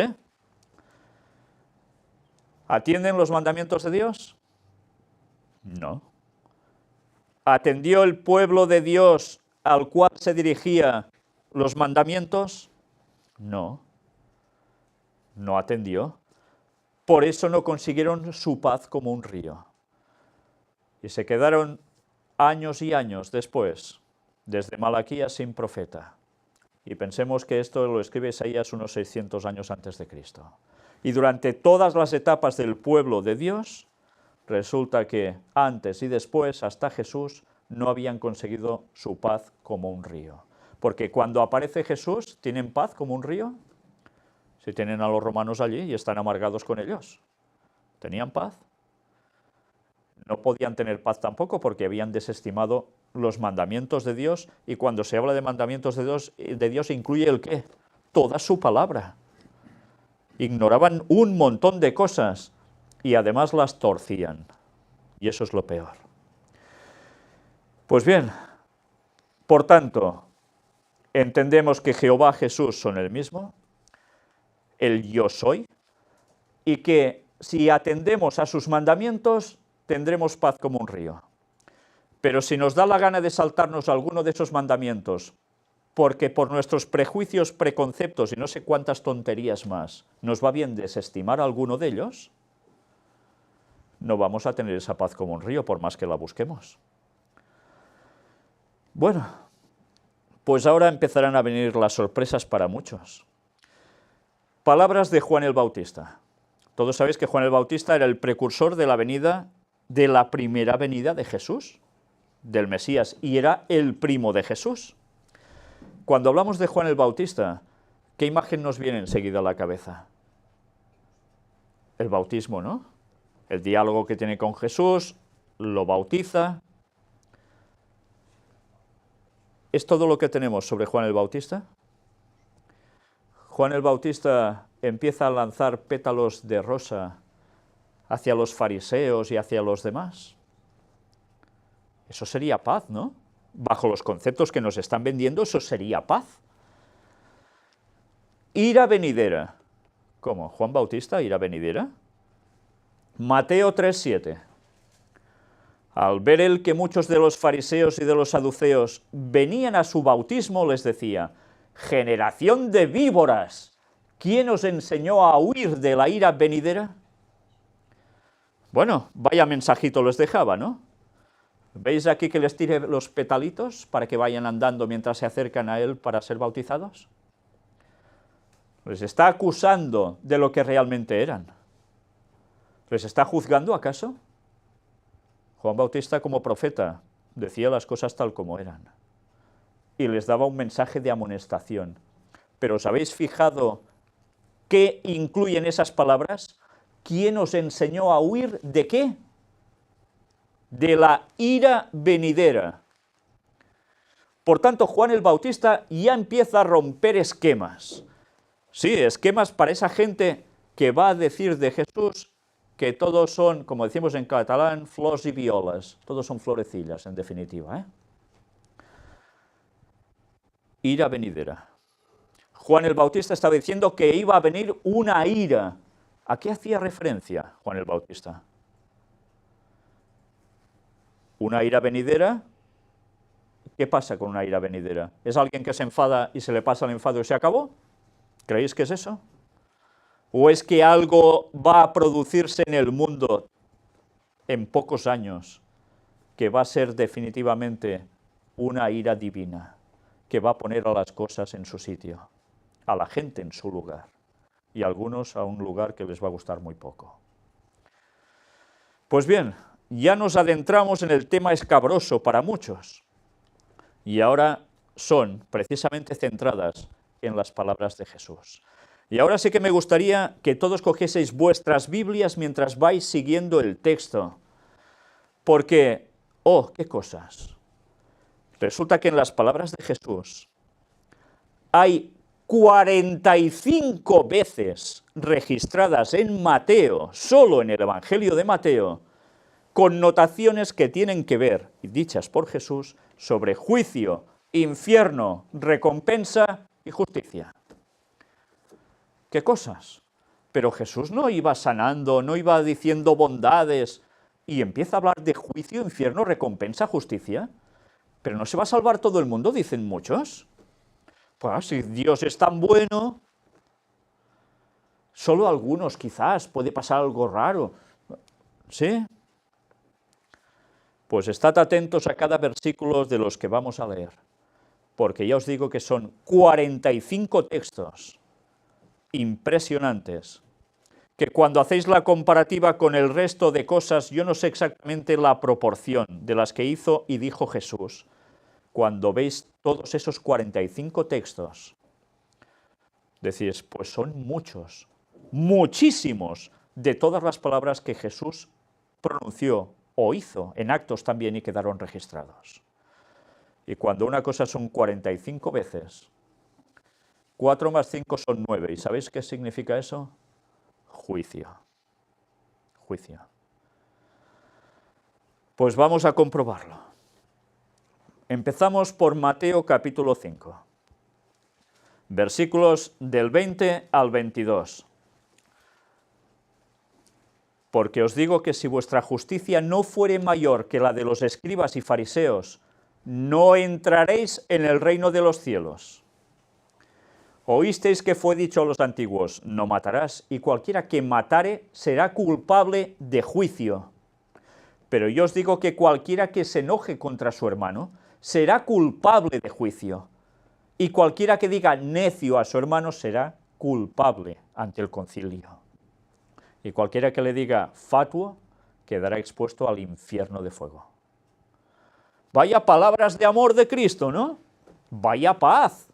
¿Atienden los mandamientos de Dios? No. ¿Atendió el pueblo de Dios al cual se dirigía los mandamientos? No. No atendió. Por eso no consiguieron su paz como un río. Y se quedaron años y años después, desde Malaquías sin profeta. Y pensemos que esto lo escribe Isaías unos 600 años antes de Cristo. Y durante todas las etapas del pueblo de Dios, resulta que antes y después, hasta Jesús, no habían conseguido su paz como un río. Porque cuando aparece Jesús, ¿tienen paz como un río? Si tienen a los romanos allí y están amargados con ellos. ¿Tenían paz? No podían tener paz tampoco porque habían desestimado los mandamientos de Dios, y cuando se habla de mandamientos de Dios incluye el ¿qué? Toda su palabra. Ignoraban un montón de cosas y además las torcían. Y eso es lo peor. Pues bien, por tanto, entendemos que Jehová, Jesús son el mismo, el yo soy, y que si atendemos a sus mandamientos, tendremos paz como un río. Pero si nos da la gana de saltarnos alguno de esos mandamientos, porque por nuestros prejuicios, preconceptos y no sé cuántas tonterías más, nos va bien desestimar alguno de ellos, no vamos a tener esa paz como un río, por más que la busquemos. Bueno, pues ahora empezarán a venir las sorpresas para muchos. Palabras de Juan el Bautista. Todos sabéis que Juan el Bautista era el precursor de la venida, de la primera venida de Jesús, del Mesías, y era el primo de Jesús. Cuando hablamos de Juan el Bautista, ¿qué imagen nos viene enseguida a la cabeza? El bautismo, ¿no? El diálogo que tiene con Jesús, lo bautiza. ¿Es todo lo que tenemos sobre Juan el Bautista? Juan el Bautista empieza a lanzar pétalos de rosa hacia los fariseos y hacia los demás. Eso sería paz, ¿no? Bajo los conceptos que nos están vendiendo, eso sería paz. Ira venidera. ¿Cómo? ¿Juan Bautista, ira venidera? Mateo 3:7. Al ver él que muchos de los fariseos y de los saduceos venían a su bautismo, les decía: generación de víboras, ¿quién os enseñó a huir de la ira venidera? Bueno, vaya mensajito les dejaba, ¿no? ¿Veis aquí que les tire los petalitos para que vayan andando mientras se acercan a él para ser bautizados? ¿Les está acusando de lo que realmente eran? ¿Les está juzgando acaso? Juan Bautista, como profeta, decía las cosas tal como eran y les daba un mensaje de amonestación. Pero ¿os habéis fijado qué incluyen esas palabras? ¿Quién os enseñó a huir de qué? De la ira venidera. Por tanto, Juan el Bautista ya empieza a romper esquemas. Sí, esquemas para esa gente que va a decir de Jesús que todos son, como decimos en catalán, flors y violas, todos son florecillas, en definitiva, ¿eh? Ira venidera. Juan el Bautista estaba diciendo que iba a venir una ira. ¿A qué hacía referencia Juan el Bautista? ¿Una ira venidera? ¿Qué pasa con una ira venidera? ¿Es alguien que se enfada y se le pasa el enfado y se acabó? ¿Creéis que es eso? ¿O es que algo va a producirse en el mundo en pocos años que va a ser definitivamente una ira divina, que va a poner a las cosas en su sitio, a la gente en su lugar, y a algunos a un lugar que les va a gustar muy poco? Pues bien, ya nos adentramos en el tema escabroso para muchos, y ahora son precisamente centradas en las palabras de Jesús. Y ahora sí que me gustaría que todos cogieseis vuestras Biblias mientras vais siguiendo el texto, porque, oh, qué cosas. Resulta que en las palabras de Jesús hay 45 veces registradas en Mateo, solo en el Evangelio de Mateo, connotaciones que tienen que ver, y dichas por Jesús, sobre juicio, infierno, recompensa y justicia. ¿Qué cosas? Pero Jesús no iba sanando, no iba diciendo bondades, y empieza a hablar de juicio, infierno, recompensa, justicia. Pero no se va a salvar todo el mundo, dicen muchos. Pues si Dios es tan bueno, solo a algunos quizás puede pasar algo raro. ¿Sí? Pues estad atentos a cada versículo de los que vamos a leer, porque ya os digo que son 45 textos impresionantes, que cuando hacéis la comparativa con el resto de cosas, yo no sé exactamente la proporción de las que hizo y dijo Jesús. Cuando veis todos esos 45 textos, decís, pues son muchos, muchísimos de todas las palabras que Jesús pronunció o hizo en actos también y quedaron registrados. Y cuando una cosa son 45 veces, 4 más 5 son 9. ¿Y sabéis qué significa eso? Juicio. Juicio. Pues vamos a comprobarlo. Empezamos por Mateo capítulo 5, versículos del 20 al 22. Porque os digo que si vuestra justicia no fuere mayor que la de los escribas y fariseos, no entraréis en el reino de los cielos. Oísteis que fue dicho a los antiguos, no matarás, y cualquiera que matare será culpable de juicio. Pero yo os digo que cualquiera que se enoje contra su hermano será culpable de juicio, y cualquiera que diga necio a su hermano será culpable ante el concilio. Y cualquiera que le diga fatuo quedará expuesto al infierno de fuego. Vaya palabras de amor de Cristo, ¿no? Vaya paz.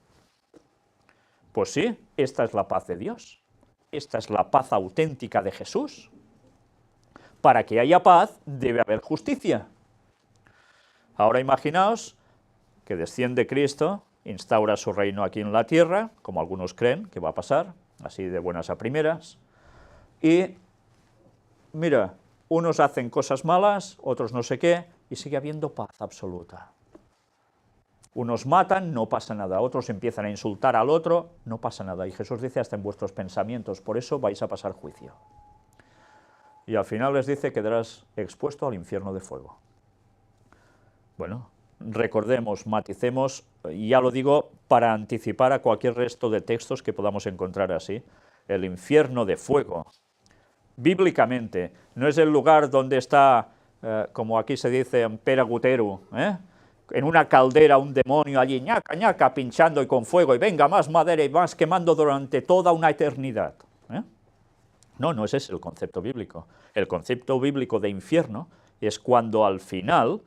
Pues sí, esta es la paz de Dios. Esta es la paz auténtica de Jesús. Para que haya paz debe haber justicia. Ahora imaginaos que desciende Cristo, instaura su reino aquí en la tierra, como algunos creen que va a pasar, así de buenas a primeras, y mira, unos hacen cosas malas, otros no sé qué, y sigue habiendo paz absoluta. Unos matan, no pasa nada, otros empiezan a insultar al otro, no pasa nada, y Jesús dice hasta en vuestros pensamientos, por eso vais a pasar juicio. Y al final les dice, quedarás expuesto al infierno de fuego. Bueno, recordemos, maticemos, y ya lo digo para anticipar a cualquier resto de textos que podamos encontrar así, el infierno de fuego. Bíblicamente, no es el lugar donde está, como aquí se dice, en peraguteru, en una caldera un demonio allí, ñaca, ñaca, pinchando y con fuego, y venga, más madera y más quemando durante toda una eternidad. No, no es ese el concepto bíblico. El concepto bíblico de infierno es cuando al final,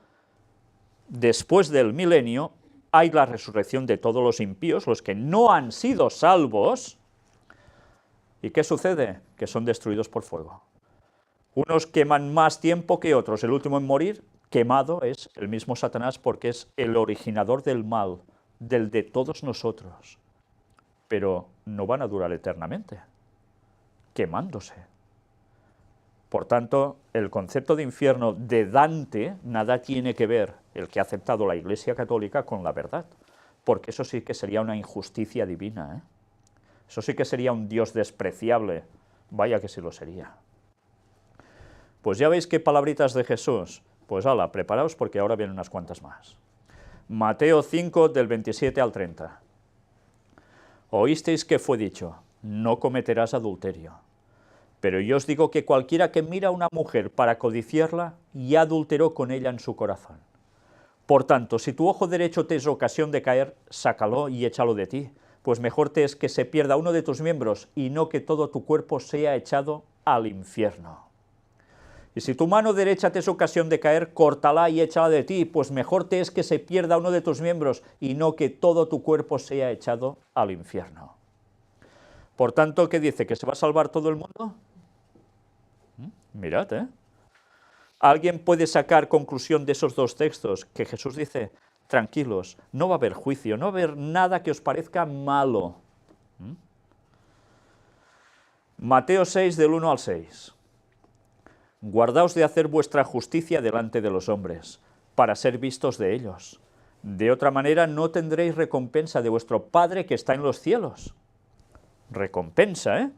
después del milenio, hay la resurrección de todos los impíos, los que no han sido salvos. ¿Y qué sucede? Que son destruidos por fuego. Unos queman más tiempo que otros. El último en morir, quemado, es el mismo Satanás porque es el originador del mal, del de todos nosotros. Pero no van a durar eternamente, quemándose. Por tanto, el concepto de infierno de Dante nada tiene que ver, el que ha aceptado la Iglesia Católica, con la verdad, porque eso sí que sería una injusticia divina, Eso sí que sería un Dios despreciable, vaya que sí lo sería. Pues ya veis qué palabritas de Jesús, pues hala, preparaos porque ahora vienen unas cuantas más. Mateo 5, del 27 al 30. Oísteis que fue dicho, no cometerás adulterio. Pero yo os digo que cualquiera que mira a una mujer para codiciarla, ya adulteró con ella en su corazón. Por tanto, si tu ojo derecho te es ocasión de caer, sácalo y échalo de ti, pues mejor te es que se pierda uno de tus miembros y no que todo tu cuerpo sea echado al infierno. Y si tu mano derecha te es ocasión de caer, córtala y échala de ti, pues mejor te es que se pierda uno de tus miembros y no que todo tu cuerpo sea echado al infierno. Por tanto, ¿qué dice? ¿Que se va a salvar todo el mundo? Mirad, ¿Alguien puede sacar conclusión de esos dos textos? Que Jesús dice, tranquilos, no va a haber juicio, no va a haber nada que os parezca malo. Mateo 6, del 1 al 6. Guardaos de hacer vuestra justicia delante de los hombres, para ser vistos de ellos. De otra manera no tendréis recompensa de vuestro Padre que está en los cielos. Recompensa,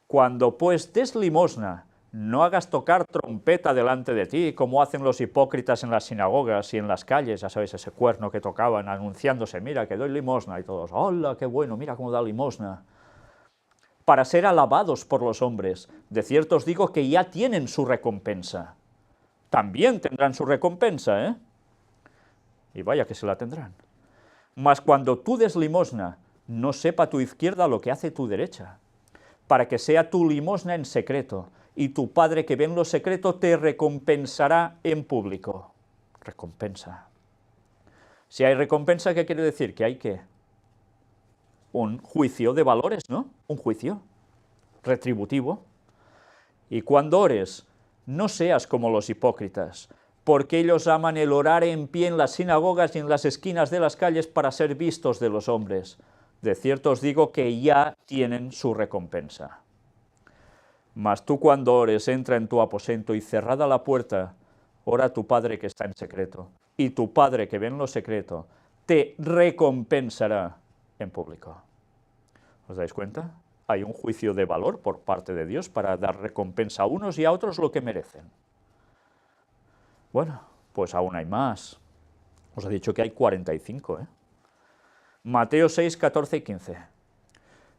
Cuando pues des limosna, no hagas tocar trompeta delante de ti, como hacen los hipócritas en las sinagogas y en las calles, ya sabéis, ese cuerno que tocaban anunciándose, mira que doy limosna, y todos, hola, qué bueno, mira cómo da limosna. Para ser alabados por los hombres, de cierto os digo que ya tienen su recompensa. También tendrán su recompensa, Y vaya que se la tendrán. Mas cuando tú des limosna, no sepa tu izquierda lo que hace tu derecha, para que sea tu limosna en secreto, y tu Padre que ve en lo secreto te recompensará en público. Recompensa. Si hay recompensa, ¿qué quiere decir? Que hay ¿qué? Un juicio de valores, ¿no? Un juicio retributivo. Y cuando ores, no seas como los hipócritas, porque ellos aman el orar en pie en las sinagogas y en las esquinas de las calles para ser vistos de los hombres. De cierto os digo que ya tienen su recompensa. Mas tú cuando ores, entra en tu aposento y cerrada la puerta, ora a tu Padre que está en secreto, y tu Padre que ve en lo secreto, te recompensará en público. ¿Os dais cuenta? Hay un juicio de valor por parte de Dios para dar recompensa a unos y a otros lo que merecen. Bueno, pues aún hay más. Os he dicho que hay 45, ¿eh? Mateo 6, 14 y 15.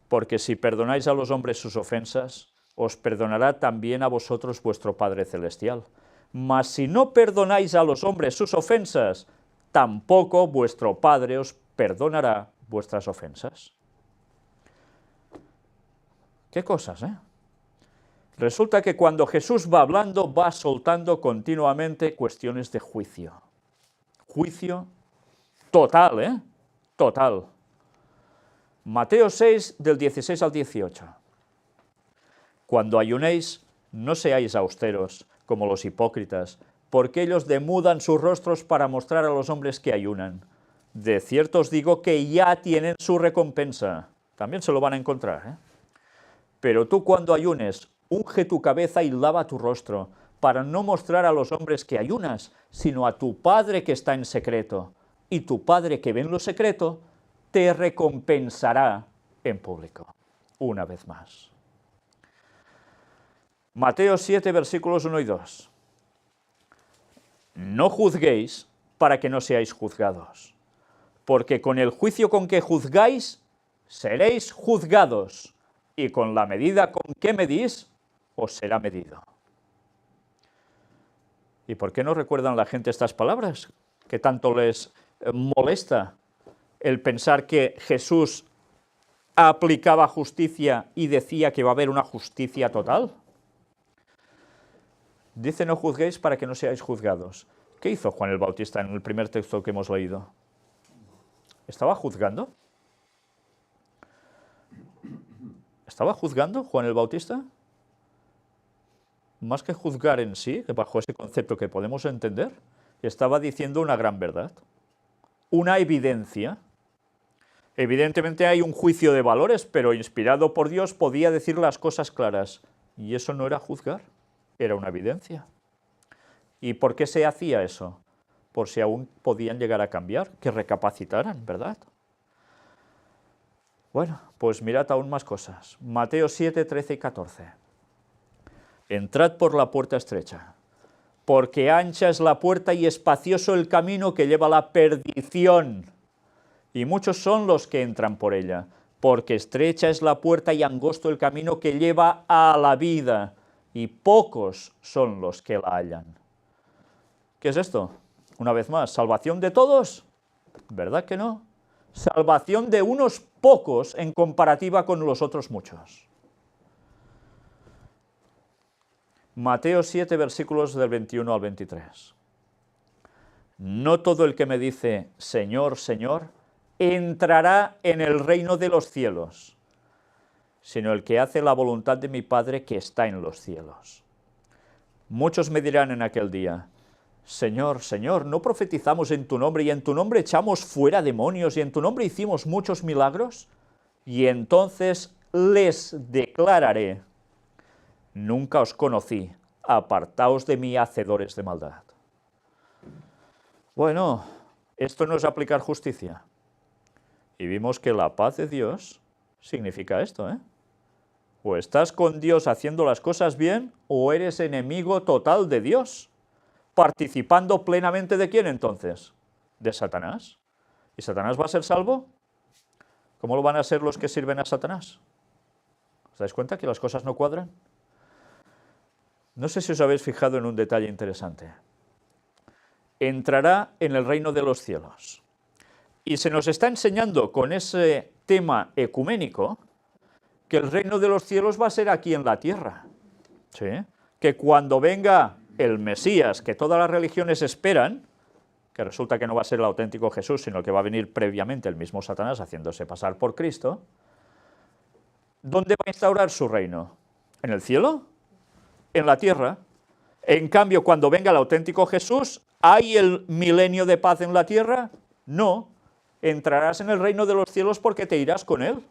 Porque si perdonáis a los hombres sus ofensas, os perdonará también a vosotros vuestro Padre Celestial. Mas si no perdonáis a los hombres sus ofensas, tampoco vuestro Padre os perdonará vuestras ofensas. ¿Qué cosas, eh? Resulta que cuando Jesús va hablando, va soltando continuamente cuestiones de juicio. Juicio total, ¿eh? Total. Mateo 6, del 16 al 18. Cuando ayunéis, no seáis austeros, como los hipócritas, porque ellos demudan sus rostros para mostrar a los hombres que ayunan. De cierto os digo que ya tienen su recompensa. También se lo van a encontrar, ¿eh? Pero tú cuando ayunes, unge tu cabeza y lava tu rostro, para no mostrar a los hombres que ayunas, sino a tu Padre que está en secreto. Y tu Padre que ve en lo secreto, te recompensará en público. Una vez más. Mateo 7, versículos 1 y 2. No juzguéis para que no seáis juzgados, porque con el juicio con que juzgáis, seréis juzgados, y con la medida con que medís, os será medido. ¿Y por qué no recuerdan la gente estas palabras? Que tanto les molesta el pensar que Jesús aplicaba justicia y decía que va a haber una justicia total. Dice, no juzguéis para que no seáis juzgados. ¿Qué hizo Juan el Bautista en el primer texto que hemos leído? ¿Estaba juzgando? ¿Estaba juzgando Juan el Bautista? Más que juzgar en sí, que bajo ese concepto que podemos entender, estaba diciendo una gran verdad, una evidencia. Evidentemente hay un juicio de valores, pero inspirado por Dios podía decir las cosas claras. Y eso no era juzgar, era una evidencia. ¿Y por qué se hacía eso? Por si aún podían llegar a cambiar, que recapacitaran, ¿verdad? Bueno, pues mirad aún más cosas. Mateo 7, 13 y 14. Entrad por la puerta estrecha, porque ancha es la puerta y espacioso el camino que lleva a la perdición, y muchos son los que entran por ella, porque estrecha es la puerta y angosto el camino que lleva a la vida, y pocos son los que la hallan. ¿Qué es esto? Una vez más, ¿salvación de todos? ¿Verdad que no? Salvación de unos pocos en comparativa con los otros muchos. Mateo 7, versículos del 21 al 23. No todo el que me dice, Señor, Señor, entrará en el reino de los cielos, sino el que hace la voluntad de mi Padre que está en los cielos. Muchos me dirán en aquel día, Señor, Señor, ¿no profetizamos en tu nombre y en tu nombre echamos fuera demonios y en tu nombre hicimos muchos milagros? Y entonces les declararé, nunca os conocí, apartaos de mí, hacedores de maldad. Bueno, esto no es aplicar justicia. Y vimos que la paz de Dios significa esto, ¿eh? O estás con Dios haciendo las cosas bien, o eres enemigo total de Dios. ¿Participando plenamente de quién entonces? De Satanás. ¿Y Satanás va a ser salvo? ¿Cómo lo van a ser los que sirven a Satanás? ¿Os dais cuenta que las cosas no cuadran? No sé si os habéis fijado en un detalle interesante. Entrará en el reino de los cielos. Y se nos está enseñando con ese tema ecuménico que el reino de los cielos va a ser aquí en la tierra. ¿Sí? Que cuando venga el Mesías, que todas las religiones esperan, que resulta que no va a ser el auténtico Jesús, sino que va a venir previamente el mismo Satanás haciéndose pasar por Cristo, ¿dónde va a instaurar su reino? ¿En el cielo? ¿En la tierra? En cambio, cuando venga el auténtico Jesús, ¿hay el milenio de paz en la tierra? No. Entrarás en el reino de los cielos porque te irás con él.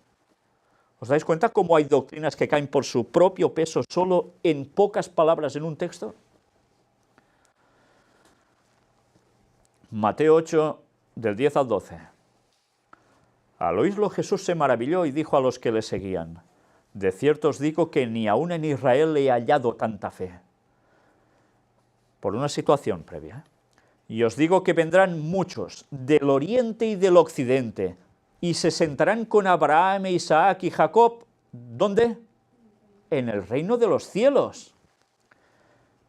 ¿Os dais cuenta cómo hay doctrinas que caen por su propio peso solo en pocas palabras en un texto? Mateo 8, del 10 al 12. Al oírlo Jesús se maravilló y dijo a los que le seguían: de cierto os digo que ni aun en Israel he hallado tanta fe. Por una situación previa. Y os digo que vendrán muchos del oriente y del occidente, y se sentarán con Abraham, Isaac y Jacob, ¿dónde? En el reino de los cielos.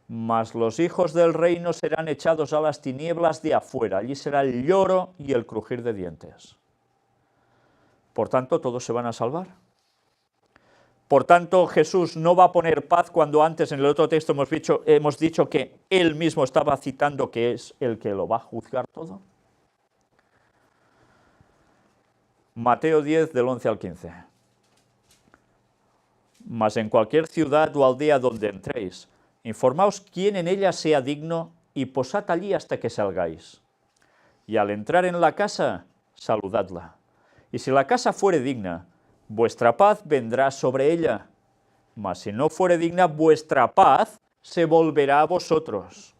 Mas los hijos del reino serán echados a las tinieblas de afuera, allí será el lloro y el crujir de dientes. Por tanto, todos se van a salvar. Por tanto, Jesús no va a poner paz cuando antes en el otro texto hemos dicho que él mismo estaba citando que es el que lo va a juzgar todo. Mateo 10, del 11 al 15. Mas en cualquier ciudad o aldea donde entréis, informaos quién en ella sea digno y posad allí hasta que salgáis. Y al entrar en la casa, saludadla. Y si la casa fuere digna, vuestra paz vendrá sobre ella, mas si no fuere digna, vuestra paz se volverá a vosotros.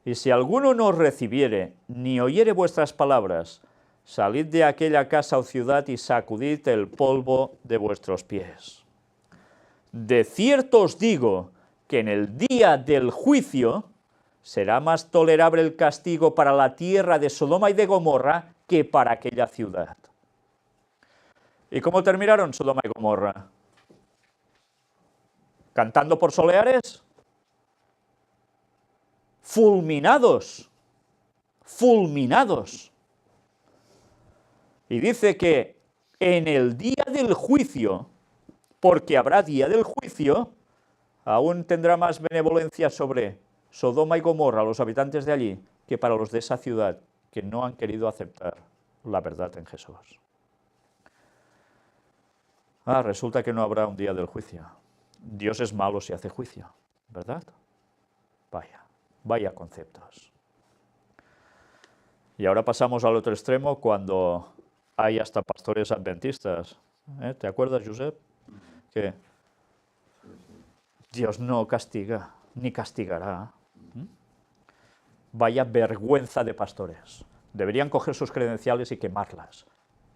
Y si alguno no os recibiere, ni oyere vuestras palabras, salid de aquella casa o ciudad y sacudid el polvo de vuestros pies. De cierto os digo que en el día del juicio será más tolerable el castigo para la tierra de Sodoma y de Gomorra que para aquella ciudad. ¿Y cómo terminaron Sodoma y Gomorra? ¿Cantando por soleares? Fulminados. Fulminados. Y dice que en el día del juicio, porque habrá día del juicio, aún tendrá más benevolencia sobre Sodoma y Gomorra, los habitantes de allí, que para los de esa ciudad, que no han querido aceptar la verdad en Jesús. Resulta que no habrá un día del juicio. Dios es malo si hace juicio, ¿verdad? Vaya conceptos. Y ahora pasamos al otro extremo cuando hay hasta pastores adventistas. ¿Te acuerdas, Josep? Que Dios no castiga, ni castigará. Vaya vergüenza de pastores. Deberían coger sus credenciales y quemarlas.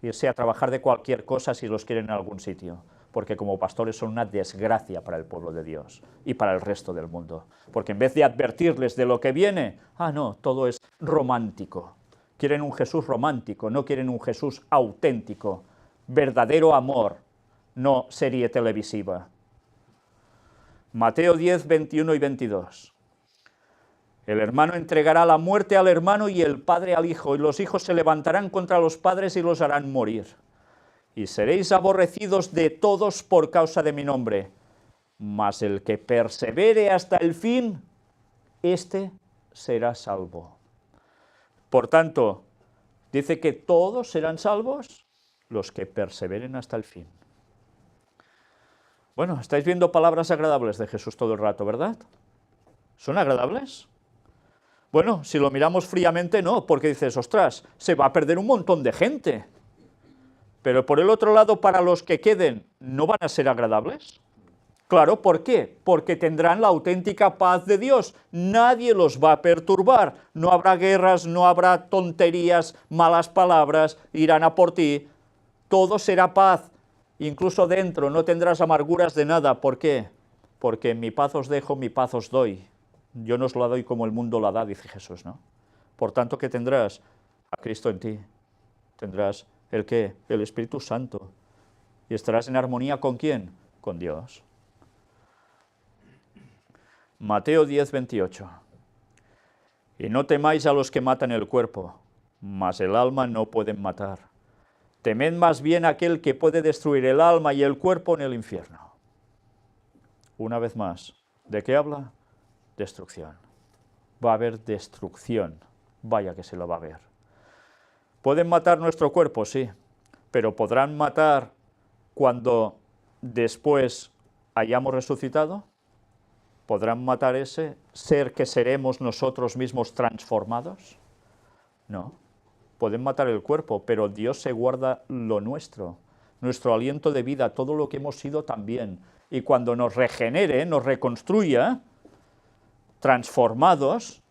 Irse a trabajar de cualquier cosa si los quieren en algún sitio, porque como pastores son una desgracia para el pueblo de Dios y para el resto del mundo, porque en vez de advertirles de lo que viene, no, todo es romántico. Quieren un Jesús romántico, no quieren un Jesús auténtico, verdadero amor, no serie televisiva. Mateo 10, 21 y 22. El hermano entregará la muerte al hermano y el padre al hijo, y los hijos se levantarán contra los padres y los harán morir. Y seréis aborrecidos de todos por causa de mi nombre. Mas el que persevere hasta el fin, éste será salvo. Por tanto, dice que todos serán salvos los que perseveren hasta el fin. Bueno, estáis viendo palabras agradables de Jesús todo el rato, ¿verdad? ¿Son agradables? Bueno, si lo miramos fríamente, no, porque dices, ostras, se va a perder un montón de gente. Pero por el otro lado, para los que queden, ¿no van a ser agradables? Claro, ¿por qué? Porque tendrán la auténtica paz de Dios. Nadie los va a perturbar. No habrá guerras, no habrá tonterías, malas palabras, irán a por ti. Todo será paz. Incluso dentro no tendrás amarguras de nada. ¿Por qué? Porque mi paz os dejo, mi paz os doy. Yo no os la doy como el mundo la da, dice Jesús, ¿no? Por tanto, ¿qué tendrás? A Cristo en ti. Tendrás ¿el qué? El Espíritu Santo. ¿Y estarás en armonía con quién? Con Dios. Mateo 10, 28. Y no temáis a los que matan el cuerpo, mas el alma no pueden matar. Temed más bien a aquel que puede destruir el alma y el cuerpo en el infierno. Una vez más, ¿de qué habla? Destrucción. Va a haber destrucción Vaya que se lo va a ver. ¿Pueden matar nuestro cuerpo? Sí, pero ¿podrán matar cuando después hayamos resucitado? ¿Podrán matar ese ser que seremos nosotros mismos transformados? No. Pueden matar el cuerpo, pero Dios se guarda lo nuestro, nuestro aliento de vida, todo lo que hemos sido también. Y cuando nos regenere, nos reconstruya, transformados,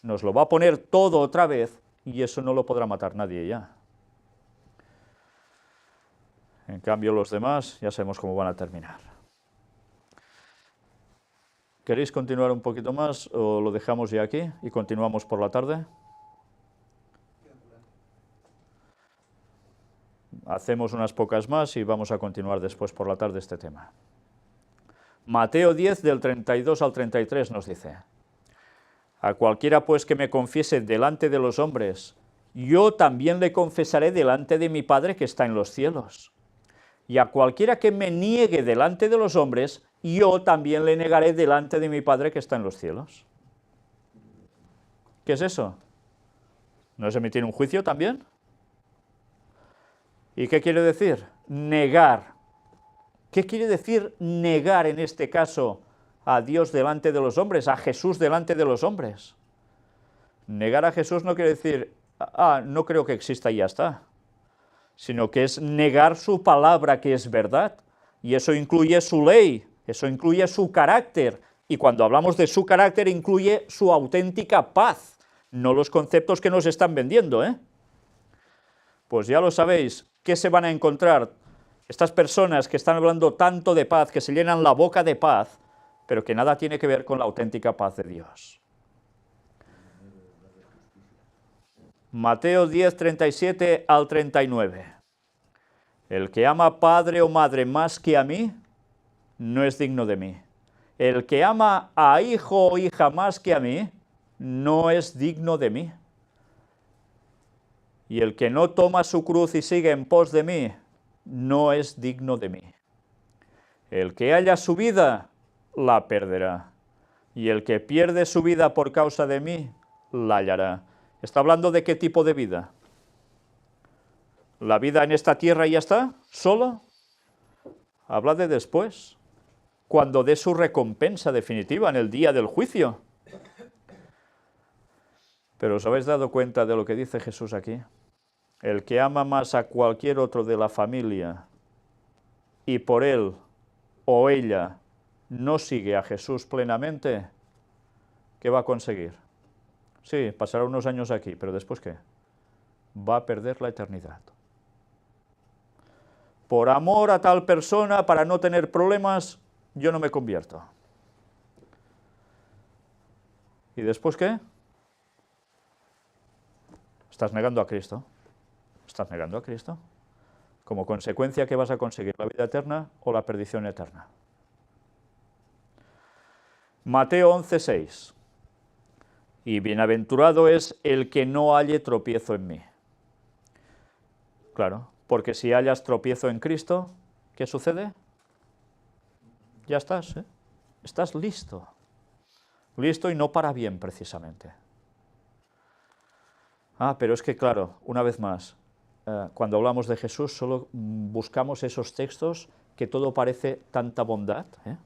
nos lo va a poner todo otra vez y eso no lo podrá matar nadie ya. En cambio, los demás ya sabemos cómo van a terminar. ¿Queréis continuar un poquito más o lo dejamos ya aquí y continuamos por la tarde? Hacemos unas pocas más y vamos a continuar después por la tarde este tema. Mateo 10, del 32 al 33 nos dice: a cualquiera pues que me confiese delante de los hombres, yo también le confesaré delante de mi Padre que está en los cielos. Y a cualquiera que me niegue delante de los hombres, yo también le negaré delante de mi Padre que está en los cielos. ¿Qué es eso? ¿No es emitir un juicio también? ¿Y qué quiere decir? Negar. ¿Qué quiere decir negar en este caso a Dios delante de los hombres, a Jesús delante de los hombres? Negar a Jesús no quiere decir, no creo que exista y ya está, sino que es negar su palabra que es verdad, y eso incluye su ley, eso incluye su carácter, y cuando hablamos de su carácter incluye su auténtica paz, no los conceptos que nos están vendiendo, ¿eh? Pues ya lo sabéis, ¿qué se van a encontrar? Estas personas que están hablando tanto de paz, que se llenan la boca de paz, pero que nada tiene que ver con la auténtica paz de Dios. Mateo 10, 37 al 39. El que ama padre o madre más que a mí, no es digno de mí. El que ama a hijo o hija más que a mí, no es digno de mí. Y el que no toma su cruz y sigue en pos de mí, no es digno de mí. El que halla su vida, la perderá. Y el que pierde su vida por causa de mí, la hallará. ¿Está hablando de qué tipo de vida? ¿La vida en esta tierra y ya está? ¿Solo? Habla de después, cuando dé su recompensa definitiva en el día del juicio. Pero ¿os habéis dado cuenta de lo que dice Jesús aquí? El que ama más a cualquier otro de la familia y por él o ella no sigue a Jesús plenamente, ¿qué va a conseguir? Sí, pasará unos años aquí, pero ¿después qué? Va a perder la eternidad. Por amor a tal persona, para no tener problemas, yo no me convierto. ¿Y después qué? Estás negando a Cristo. ¿Estás negando a Cristo? Como consecuencia, ¿qué vas a conseguir? ¿La vida eterna o la perdición eterna? Mateo 11, 6. Y bienaventurado es el que no halle tropiezo en mí. Claro, porque si hallas tropiezo en Cristo, ¿qué sucede? Ya estás, ¿eh? Estás listo. Listo y no para bien, precisamente. Pero es que, claro, una vez más, cuando hablamos de Jesús solo buscamos esos textos que todo parece tanta bondad, ¿eh?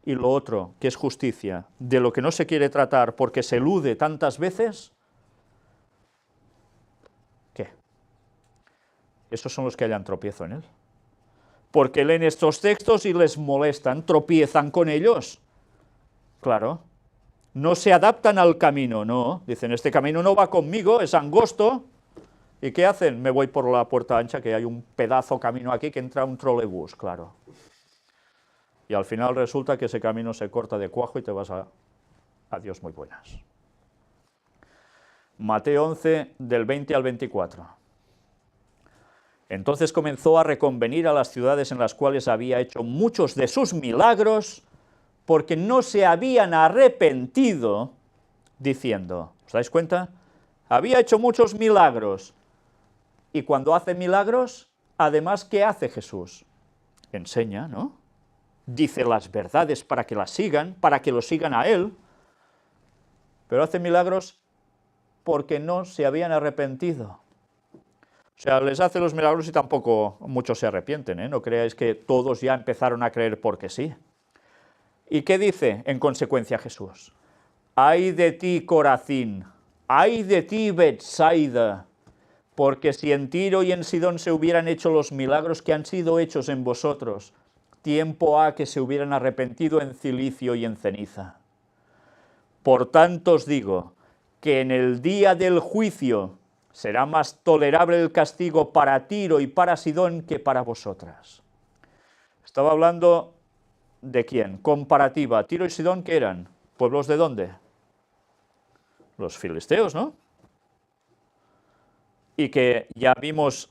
Y lo otro, que es justicia, de lo que no se quiere tratar porque se elude tantas veces, ¿qué? Esos son los que hallan tropiezo en él. Porque leen estos textos y les molestan, tropiezan con ellos. Claro, no se adaptan al camino, no. Dicen, este camino no va conmigo, es angosto. ¿Y qué hacen? Me voy por la puerta ancha, que hay un pedazo camino aquí que entra un trolebús, claro. Y al final resulta que ese camino se corta de cuajo y te vas a Dios muy buenas. Mateo 11, del 20 al 24. Entonces comenzó a reconvenir a las ciudades en las cuales había hecho muchos de sus milagros, porque no se habían arrepentido, diciendo, ¿os dais cuenta? Había hecho muchos milagros, y cuando hace milagros, además, ¿qué hace Jesús? Enseña, ¿no? Dice las verdades para que las sigan, para que lo sigan a él, pero hace milagros porque no se habían arrepentido. O sea, les hace los milagros y tampoco muchos se arrepienten, ¿eh? No creáis que todos ya empezaron a creer porque sí. ¿Y qué dice en consecuencia Jesús? ¡Ay de ti, Corazín! ¡Ay de ti, Betsaida! Porque si en Tiro y en Sidón se hubieran hecho los milagros que han sido hechos en vosotros, tiempo ha que se hubieran arrepentido en cilicio y en ceniza. Por tanto os digo que en el día del juicio será más tolerable el castigo para Tiro y para Sidón que para vosotras. Estaba hablando de quién, comparativa. Tiro y Sidón, ¿qué eran? ¿Pueblos de dónde? Los filisteos, ¿no? Y que ya vimos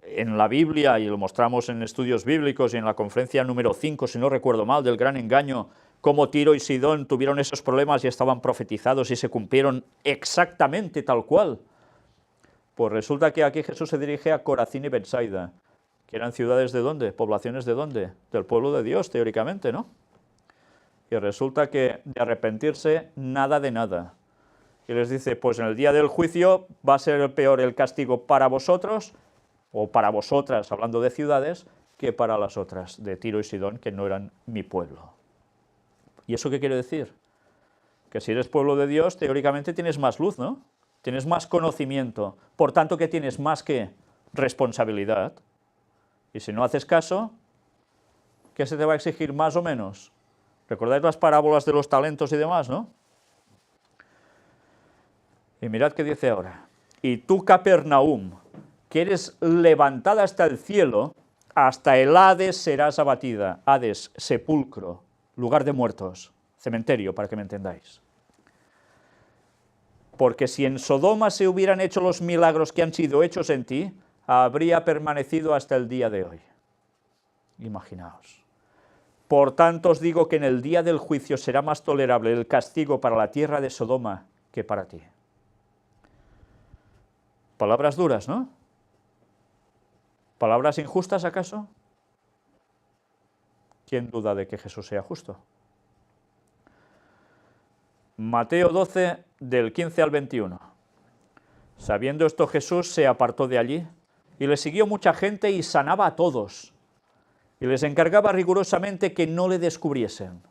en la Biblia, y lo mostramos en estudios bíblicos y en la conferencia número 5, si no recuerdo mal, del gran engaño, cómo Tiro y Sidón tuvieron esos problemas y estaban profetizados y se cumplieron exactamente tal cual. Pues resulta que aquí Jesús se dirige a Corazín y Betsaida, que eran ciudades de dónde, poblaciones de dónde, del pueblo de Dios, teóricamente, ¿no? Y resulta que de arrepentirse, nada de nada. Y les dice, pues en el día del juicio va a ser peor el castigo para vosotros, o para vosotras, hablando de ciudades, que para las otras, de Tiro y Sidón, que no eran mi pueblo. ¿Y eso qué quiere decir? Que si eres pueblo de Dios, teóricamente tienes más luz, ¿no? Tienes más conocimiento, por tanto que tienes más que responsabilidad. Y si no haces caso, ¿qué se te va a exigir más o menos? ¿Recordáis las parábolas de los talentos y demás, no? Y mirad qué dice ahora. Y tú, Capernaum, que eres levantada hasta el cielo, hasta el Hades serás abatida. Hades, sepulcro, lugar de muertos, cementerio, para que me entendáis. Porque si en Sodoma se hubieran hecho los milagros que han sido hechos en ti, habría permanecido hasta el día de hoy. Imaginaos. Por tanto os digo que en el día del juicio será más tolerable el castigo para la tierra de Sodoma que para ti. Palabras duras, ¿no? ¿Palabras injustas acaso? ¿Quién duda de que Jesús sea justo? Mateo 12, del 15 al 21. Sabiendo esto, Jesús se apartó de allí y le siguió mucha gente y sanaba a todos. Y les encargaba rigurosamente que no le descubriesen,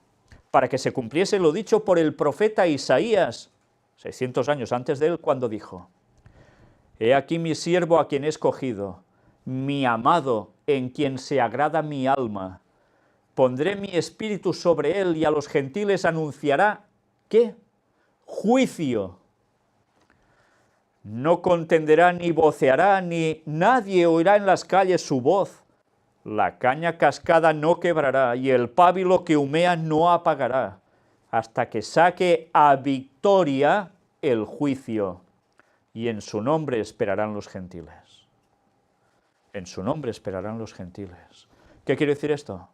para que se cumpliese lo dicho por el profeta Isaías, 600 años antes de él, cuando dijo: He aquí mi siervo a quien he escogido, mi amado en quien se agrada mi alma. Pondré mi espíritu sobre él y a los gentiles anunciará, ¿qué? Juicio. No contenderá ni voceará, ni nadie oirá en las calles su voz. La caña cascada no quebrará y el pábilo que humea no apagará, hasta que saque a victoria el juicio. Y en su nombre esperarán los gentiles. En su nombre esperarán los gentiles. ¿Qué quiere decir esto?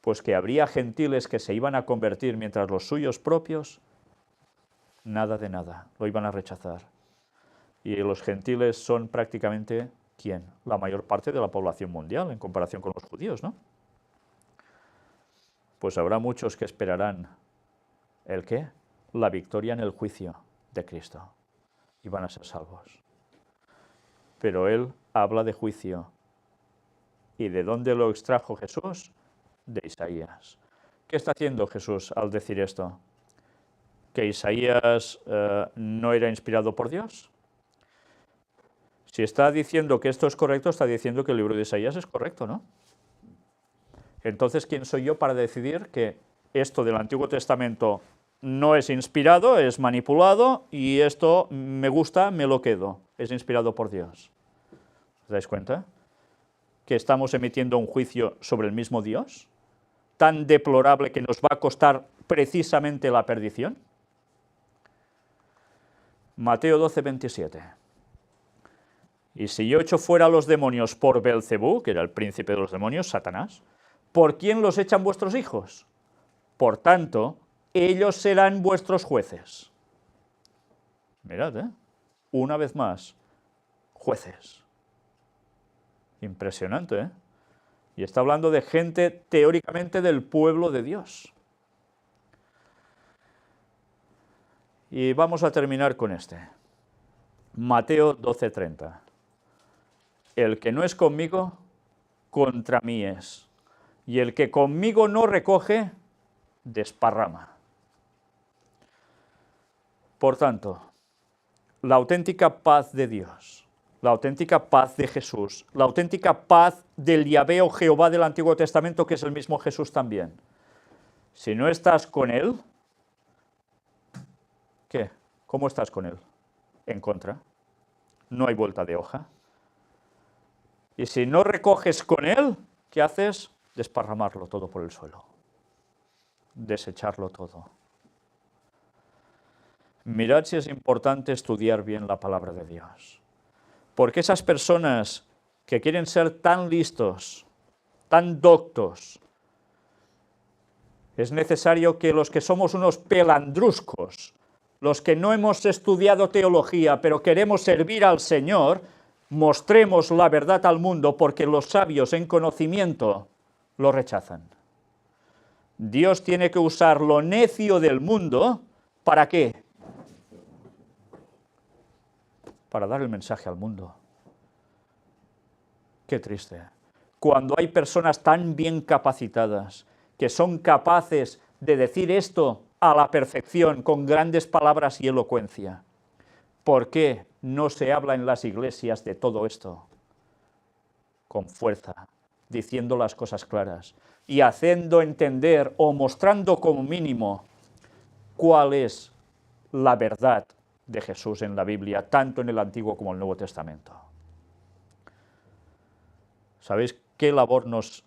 Pues que habría gentiles que se iban a convertir mientras los suyos propios, nada de nada, lo iban a rechazar. Y los gentiles son prácticamente, ¿quién? La mayor parte de la población mundial en comparación con los judíos, ¿no? Pues habrá muchos que esperarán, ¿el qué? La victoria en el juicio de Cristo. Y van a ser salvos. Pero él habla de juicio. ¿Y de dónde lo extrajo Jesús? De Isaías. ¿Qué está haciendo Jesús al decir esto? ¿Que Isaías no era inspirado por Dios? Si está diciendo que esto es correcto, está diciendo que el libro de Isaías es correcto, ¿no? Entonces, ¿quién soy yo para decidir que esto del Antiguo Testamento no es inspirado, es manipulado, y esto me gusta, me lo quedo? Es inspirado por Dios. ¿Os dais cuenta? Que estamos emitiendo un juicio sobre el mismo Dios, tan deplorable que nos va a costar precisamente la perdición. Mateo 12, 27. Y si yo echo fuera a los demonios por Belcebú, que era el príncipe de los demonios, Satanás, ¿por quién los echan vuestros hijos? Por tanto, ellos serán vuestros jueces. Mirad, una vez más, jueces. Impresionante, ¿eh? Y está hablando de gente teóricamente del pueblo de Dios. Y vamos a terminar con este. Mateo 12:30. El que no es conmigo, contra mí es. Y el que conmigo no recoge, desparrama. Por tanto, la auténtica paz de Dios, la auténtica paz de Jesús, la auténtica paz del Yahvé o Jehová del Antiguo Testamento, que es el mismo Jesús también. Si no estás con Él, ¿qué? ¿Cómo estás con Él? En contra. No hay vuelta de hoja. Y si no recoges con Él, ¿qué haces? Desparramarlo todo por el suelo. Desecharlo todo. Mirad si es importante estudiar bien la palabra de Dios. Porque esas personas que quieren ser tan listos, tan doctos, es necesario que los que somos unos pelandruscos, los que no hemos estudiado teología, pero queremos servir al Señor, mostremos la verdad al mundo, porque los sabios en conocimiento lo rechazan. Dios tiene que usar lo necio del mundo, ¿para qué? Para dar el mensaje al mundo. Qué triste. Cuando hay personas tan bien capacitadas, que son capaces de decir esto a la perfección, con grandes palabras y elocuencia. ¿Por qué no se habla en las iglesias de todo esto? Con fuerza, diciendo las cosas claras y haciendo entender o mostrando como mínimo cuál es la verdad de Jesús en la Biblia, tanto en el Antiguo como en el Nuevo Testamento. ¿Sabéis qué labor nos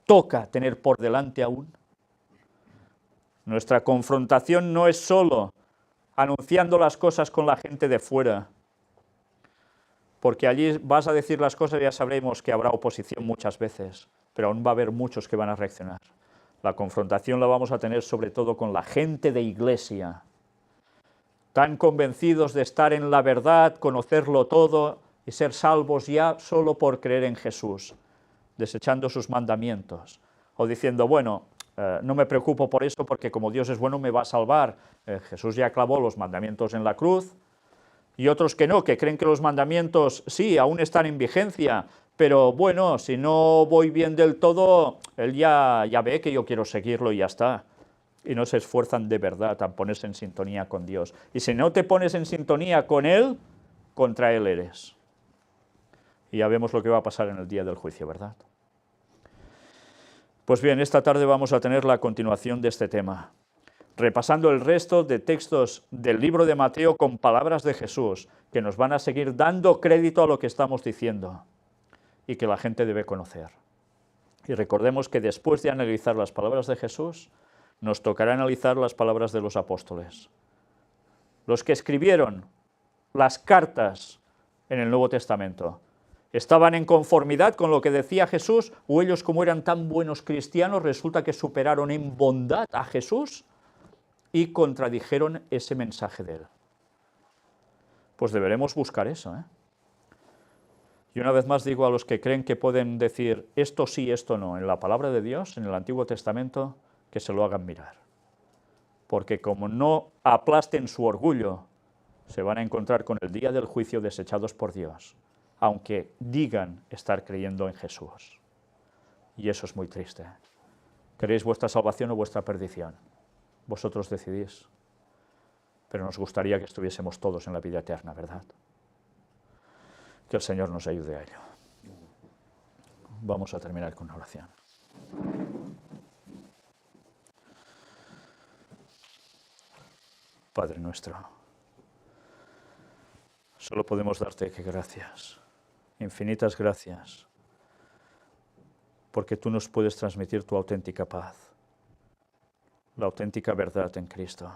toca tener por delante aún? Nuestra confrontación no es solo anunciando las cosas con la gente de fuera, porque allí vas a decir las cosas y ya sabremos que habrá oposición muchas veces, pero aún va a haber muchos que van a reaccionar. La confrontación la vamos a tener sobre todo con la gente de iglesia, tan convencidos de estar en la verdad, conocerlo todo y ser salvos ya solo por creer en Jesús, desechando sus mandamientos, o diciendo, bueno, no me preocupo por eso porque como Dios es bueno me va a salvar. Jesús ya clavó los mandamientos en la cruz. Y otros que no, que creen que los mandamientos sí, aún están en vigencia, pero bueno, si no voy bien del todo, Él ya ve que yo quiero seguirlo y ya está. Y no se esfuerzan de verdad a ponerse en sintonía con Dios. Y si no te pones en sintonía con Él, contra Él eres. Y ya vemos lo que va a pasar en el día del juicio, ¿verdad? Pues bien, esta tarde vamos a tener la continuación de este tema, repasando el resto de textos del libro de Mateo con palabras de Jesús, que nos van a seguir dando crédito a lo que estamos diciendo y que la gente debe conocer. Y recordemos que después de analizar las palabras de Jesús, nos tocará analizar las palabras de los apóstoles. Los que escribieron las cartas en el Nuevo Testamento, ¿estaban en conformidad con lo que decía Jesús? ¿O ellos, como eran tan buenos cristianos, resulta que superaron en bondad a Jesús y contradijeron ese mensaje de Él? Pues deberemos buscar eso, ¿eh? Y una vez más digo a los que creen que pueden decir esto sí, esto no, en la palabra de Dios, en el Antiguo Testamento, que se lo hagan mirar. Porque como no aplasten su orgullo, se van a encontrar con el día del juicio desechados por Dios, aunque digan estar creyendo en Jesús. Y eso es muy triste. ¿Queréis vuestra salvación o vuestra perdición? Vosotros decidís. Pero nos gustaría que estuviésemos todos en la vida eterna, ¿verdad? Que el Señor nos ayude a ello. Vamos a terminar con una oración. Padre nuestro, solo podemos darte gracias, infinitas gracias, porque tú nos puedes transmitir tu auténtica paz, la auténtica verdad en Cristo,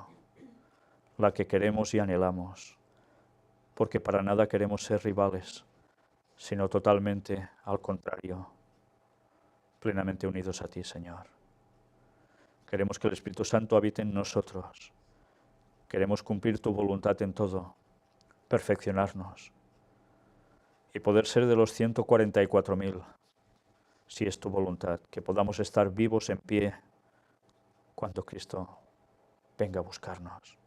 la que queremos y anhelamos, porque para nada queremos ser rivales, sino totalmente al contrario, plenamente unidos a ti, Señor. Queremos que el Espíritu Santo habite en nosotros. Queremos cumplir tu voluntad en todo, perfeccionarnos y poder ser de los 144.000, si es tu voluntad, que podamos estar vivos en pie cuando Cristo venga a buscarnos.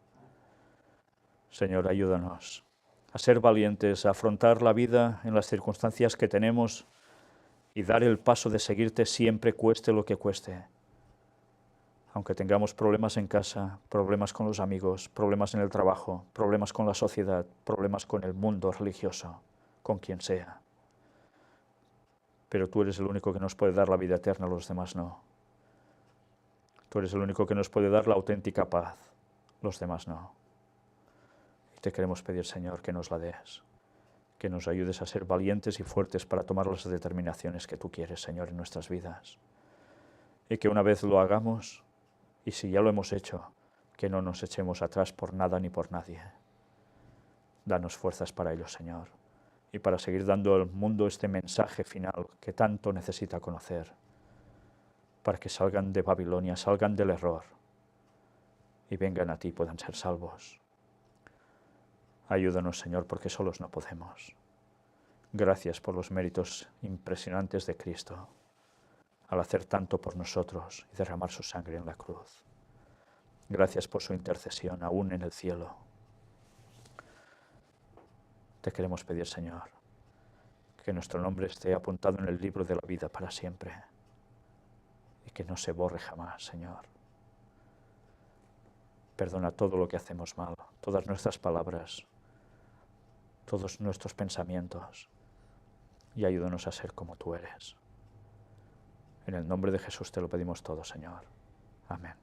Señor, ayúdanos a ser valientes, a afrontar la vida en las circunstancias que tenemos y dar el paso de seguirte siempre, cueste lo que cueste. Aunque tengamos problemas en casa, problemas con los amigos, problemas en el trabajo, problemas con la sociedad, problemas con el mundo religioso, con quien sea. Pero tú eres el único que nos puede dar la vida eterna, los demás no. Tú eres el único que nos puede dar la auténtica paz, los demás no. Y te queremos pedir, Señor, que nos la des, que nos ayudes a ser valientes y fuertes para tomar las determinaciones que tú quieres, Señor, en nuestras vidas. Y que una vez lo hagamos, y si ya lo hemos hecho, que no nos echemos atrás por nada ni por nadie. Danos fuerzas para ello, Señor, y para seguir dando al mundo este mensaje final que tanto necesita conocer, para que salgan de Babilonia, salgan del error y vengan a ti y puedan ser salvos. Ayúdanos, Señor, porque solos no podemos. Gracias por los méritos impresionantes de Cristo al hacer tanto por nosotros y derramar su sangre en la cruz. Gracias por su intercesión aún en el cielo. Te queremos pedir, Señor, que nuestro nombre esté apuntado en el libro de la vida para siempre y que no se borre jamás, Señor. Perdona todo lo que hacemos mal, todas nuestras palabras, todos nuestros pensamientos, y ayúdanos a ser como tú eres. En el nombre de Jesús te lo pedimos todo, Señor. Amén.